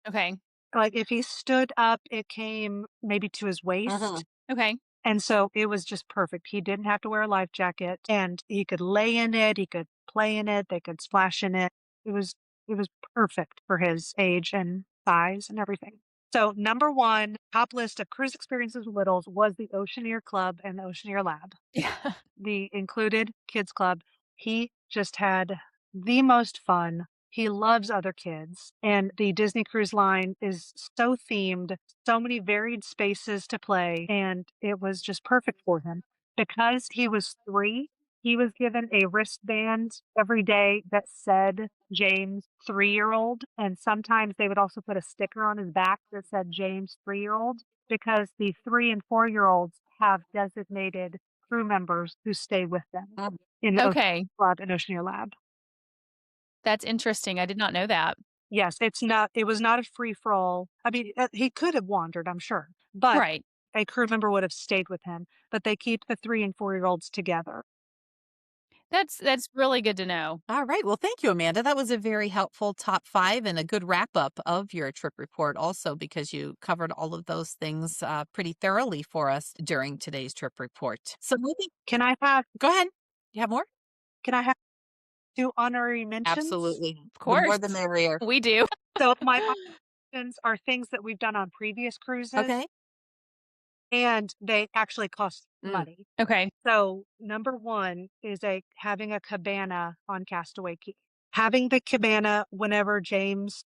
Okay.
Like if he stood up, it came maybe to his
Mhm.
waist.
Okay.
And so it was just perfect. He didn't have to wear a life jacket and he could lay in it, he could play in it, they could splash in it. It was it was perfect for his age and size and everything. So number 1, top list of cruise experiences with littles was the Oceaneer Club and the Oceaneer Lab.
Yeah.
The included kids club. He just had the most fun. He loves other kids. And the Disney Cruise Line is so themed, so many varied spaces to play, and it was just perfect for him. Because he was 3, he was given a wristband every day that said James 3-year-old, and sometimes they would also put a sticker on his back that said James 3-year-old because the 3 and 4-year-olds have designated crew members who stay with them
Mm.
in the Ocean
Okay.
Club and Oceaneer Lab.
That's interesting. I did not know that.
Yes, it was not a free for all. I mean, he could have wandered, I'm sure, but
Right.
a crew member would have stayed with him, but they keep the 3 and 4-year-olds together.
That's really good to know.
All right. Well, thank you, Amanda. That was a very helpful top 5 and a good wrap up of your trip report, also, because you covered all of those things pretty thoroughly for us during today's trip report. So maybe
Can I have
go ahead. You have more?
can I have 2 honorary mentions?
Absolutely.
Of
The more
course.
the merrier.
We do.
So my honorary mentions are things that we've done on previous cruises,
Okay.
and they actually cost
Mm.
money.
Okay.
So, number 1 is having a cabana on Castaway Cay. Having the cabana whenever James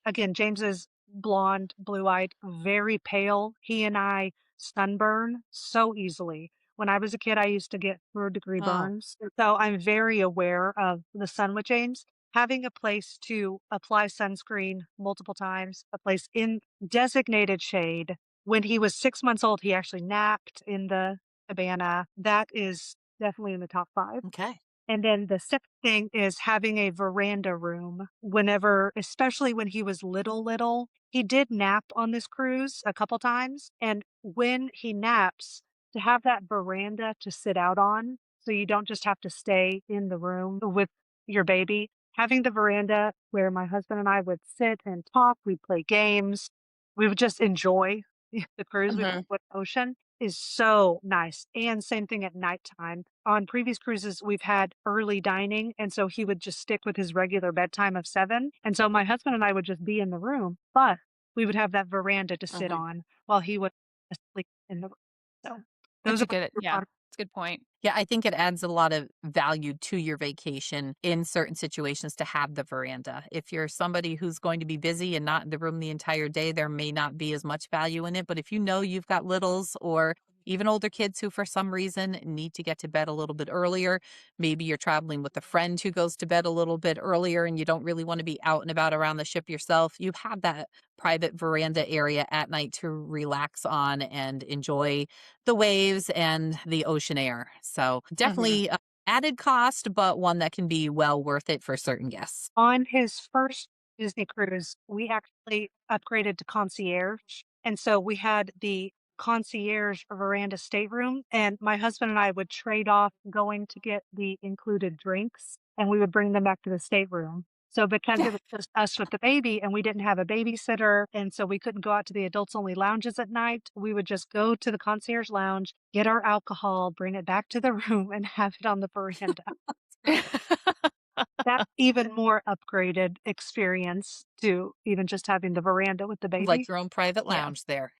is blonde, blue-eyed, very pale. He and I sunburn so easily. When I was a kid, I used to get third-degree
Oh,
burns, so I'm very aware of the sun with James. Having a place to apply sunscreen multiple times, a place in designated shade. When he was 6 months old, he actually napped in the cabana. That is definitely in the top 5.
okay.
And then the second thing is having a veranda room whenever, especially when he was little, he did nap on this cruise a couple times. And when he naps, to have that veranda to sit out on, so you don't just have to stay in the room with your baby. Having the veranda where my husband and I would sit and talk, we'd play games, we would just enjoy the cruise, we would
Hmm.
enjoy the ocean is so nice. And same thing at nighttime. On previous cruises, we've had early dining, and so he would just stick with his regular bedtime of 7. And so my husband and I would just be in the room, but we would have that veranda to sit
Hmm.
on while he would sleep in the room. So those
That's
are
a good
my 2
yeah. That's a good point.
Yeah, I think it adds a lot of value to your vacation in certain situations to have the veranda. If you're somebody who's going to be busy and not in the room the entire day, there may not be as much value in it. But if you know you've got littles or even older kids who, for some reason, need to get to bed a little bit earlier, maybe you're traveling with a friend who goes to bed a little bit earlier and you don't really want to be out and about around the ship yourself, you have that private veranda area at night to relax on and enjoy the waves and the ocean air. So
Mhm.
definitely added cost, but one that can be well worth it for certain guests.
On his first Disney cruise, we actually upgraded to concierge, and so we had the concierge veranda stateroom, and my husband and I would trade off going to get the included drinks, and we would bring them back to the stateroom. So because it was just us with the baby and we didn't have a babysitter, and so we couldn't go out to the adults only lounges at night, we would just go to the concierge lounge, get our alcohol, bring it back to the room, and have it on the veranda. That's even more upgraded experience to even just having the veranda with the
Like
baby.
your own private
Yeah.
lounge there.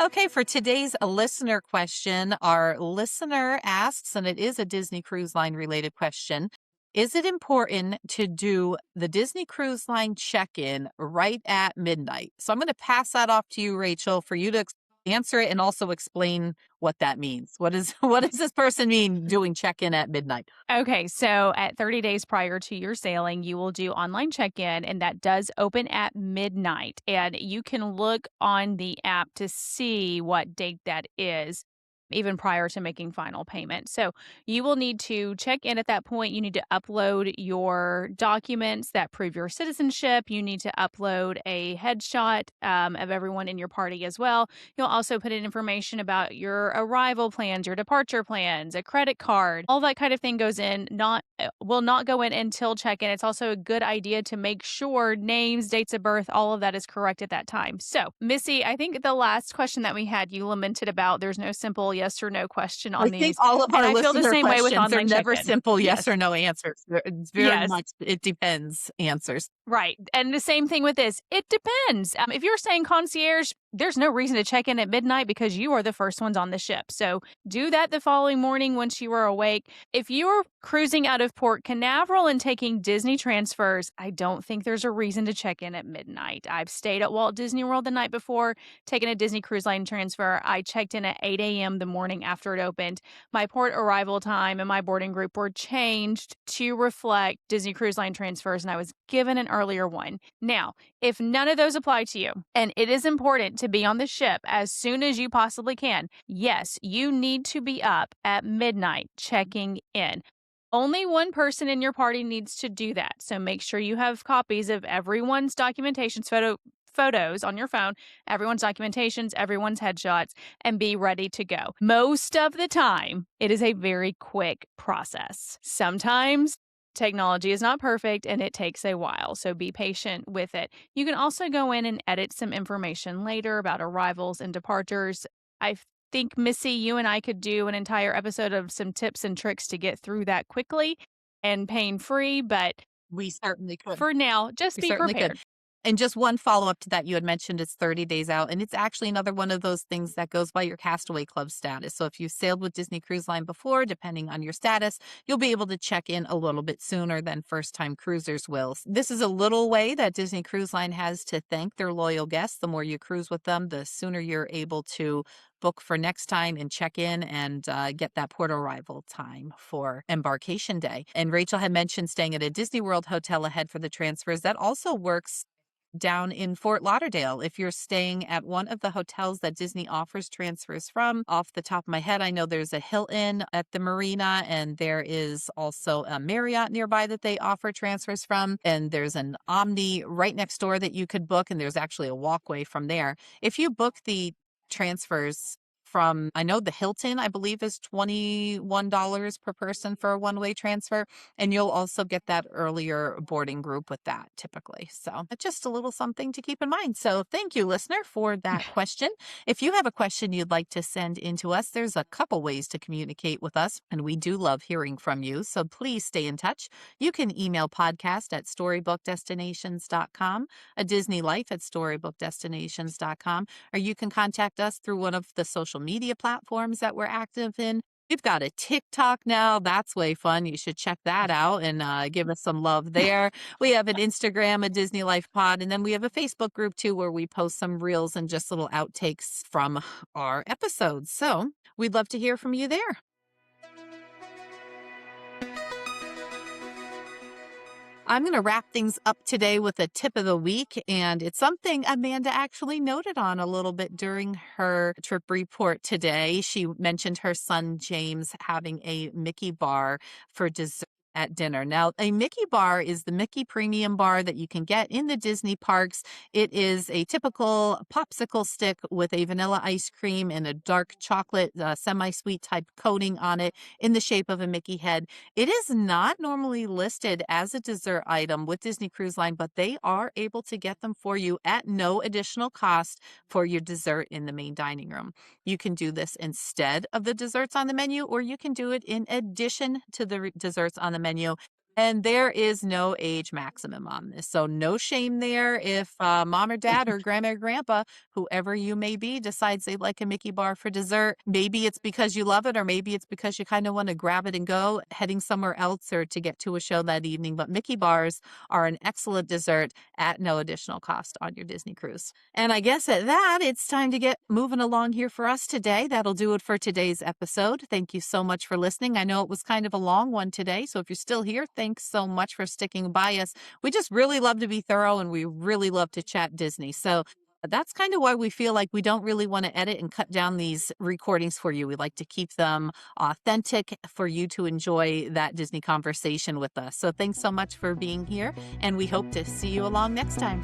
Okay, for today's listener question, our listener asks, and it is a Disney Cruise Line related question. Is it important to do the Disney Cruise Line check-in right at midnight? So I'm going to pass that off to you, Rachel, for you to answer it and also explain what that means. What does this person mean doing check-in at midnight?
Okay, so at 30 days prior to your sailing, you will do online check in, and that does open at midnight. And you can look on the app to see what date that is, even prior to making final payment. So you will need to check in at that point. You need to upload your documents that prove your citizenship. You need to upload a headshot of everyone in your party as well. You'll also put in information about your arrival plans, your departure plans, a credit card. All that kind of thing goes in. Not will not go in until check-in. It's also a good idea to make sure names, dates of birth, all of that is correct at that time. So, Missy, I think the last question that we had, you lamented about there's no simple yes or no question
I
on
think
these.
all of
And
our
I feel the
listener
same way with
questions are
online
never
check-in.
simple yes
Yes.
or no answers. It's very
Yes.
much it depends answers.
Right. And the same thing with this. It depends. If you're saying concierge, there's no reason to check in at midnight because you are the first ones on the ship. So do that the following morning once you are awake. If you're cruising out of Port Canaveral and taking Disney transfers, I don't think there's a reason to check in at midnight. I've stayed at Walt Disney World the night before, taken a Disney Cruise Line transfer. I checked in at 8 a.m. the morning after it opened. My port arrival time and my boarding group were changed to reflect Disney Cruise Line transfers, and I was given an earlier one. Now, if none of those apply to you, and it is important to be on the ship as soon as you possibly can, yes, you need to be up at midnight checking in. Only one person in your party needs to do that. So make sure you have copies of everyone's photos on your phone, everyone's documentations, everyone's headshots, and be ready to go. Most of the time, it is a very quick process. Sometimes technology is not perfect and it takes a while, so be patient with it. You can also go in and edit some information later about arrivals and departures. I think, Missy, you and I could do an entire episode of some tips and tricks to get through that quickly and pain-free, but
We certainly could.
for now, just
We
be
certainly could.
prepared.
And just one follow-up to that, you had mentioned it's 30 days out, and it's actually another one of those things that goes by your Castaway Club status. So if you sailed with Disney Cruise Line before, depending on your status, you'll be able to check in a little bit sooner than first-time cruisers will. This is a little way that Disney Cruise Line has to thank their loyal guests. The more you cruise with them, the sooner you're able to book for next time and check in and get that port arrival time for embarkation day. And Rachel had mentioned staying at a Disney World hotel ahead for the transfers. That also works down in Fort Lauderdale. If you're staying at one of the hotels that Disney offers transfers from, off the top of my head, I know there's a Hilton at the marina, and there is also a Marriott nearby that they offer transfers from, and there's an Omni right next door that you could book, and there's actually a walkway from there. If you book the transfers from, I know the Hilton, I believe, is $21 per person for a one-way transfer. And you'll also get that earlier boarding group with that typically. So just a little something to keep in mind. So thank you, listener, for that question. If you have a question you'd like to send in to us, there's a couple ways to communicate with us, and we do love hearing from you. So please stay in touch. You can email podcast@storybookdestinations.com, a Disney Life at storybookdestinations.com, or you can contact us through one of the social media platforms that we're active in. We've got a TikTok now. That's way fun. You should check that out and give us some love there. We have an Instagram, a Disney Life Pod, and then we have a Facebook group too where we post some reels and just little outtakes from our episodes. So we'd love to hear from you there. I'm going to wrap things up today with a tip of the week, and it's something Amanda actually noted on a little bit during her trip report today. She mentioned her son James having a Mickey bar for dessert at dinner. Now, a Mickey bar is the Mickey Premium bar that you can get in the Disney parks. It is a typical popsicle stick with a vanilla ice cream and a dark chocolate semi-sweet type coating on it in the shape of a Mickey head. It is not normally listed as a dessert item with Disney Cruise Line, but they are able to get them for you at no additional cost for your dessert in the main dining room. You can do this instead of the desserts on the menu, or you can do it in addition to the desserts on the menu. And there is no age maximum on this. So no shame there if mom or dad or grandma or grandpa, whoever you may be, decides they like a Mickey bar for dessert. Maybe it's because you love it, or maybe it's because you kind of want to grab it and go, heading somewhere else or to get to a show that evening. But Mickey bars are an excellent dessert at no additional cost on your Disney cruise. And I guess at that, it's time to get moving along here for us today. That'll do it for today's episode. Thank you so much for listening. I know it was kind of a long one today, so if you're still here, thanks so much for sticking by us. We just really love to be thorough, and we really love to chat Disney. So that's kind of why we feel like we don't really want to edit and cut down these recordings for you. We like to keep them authentic for you to enjoy that Disney conversation with us. So thanks so much for being here, and we hope to see you along next time.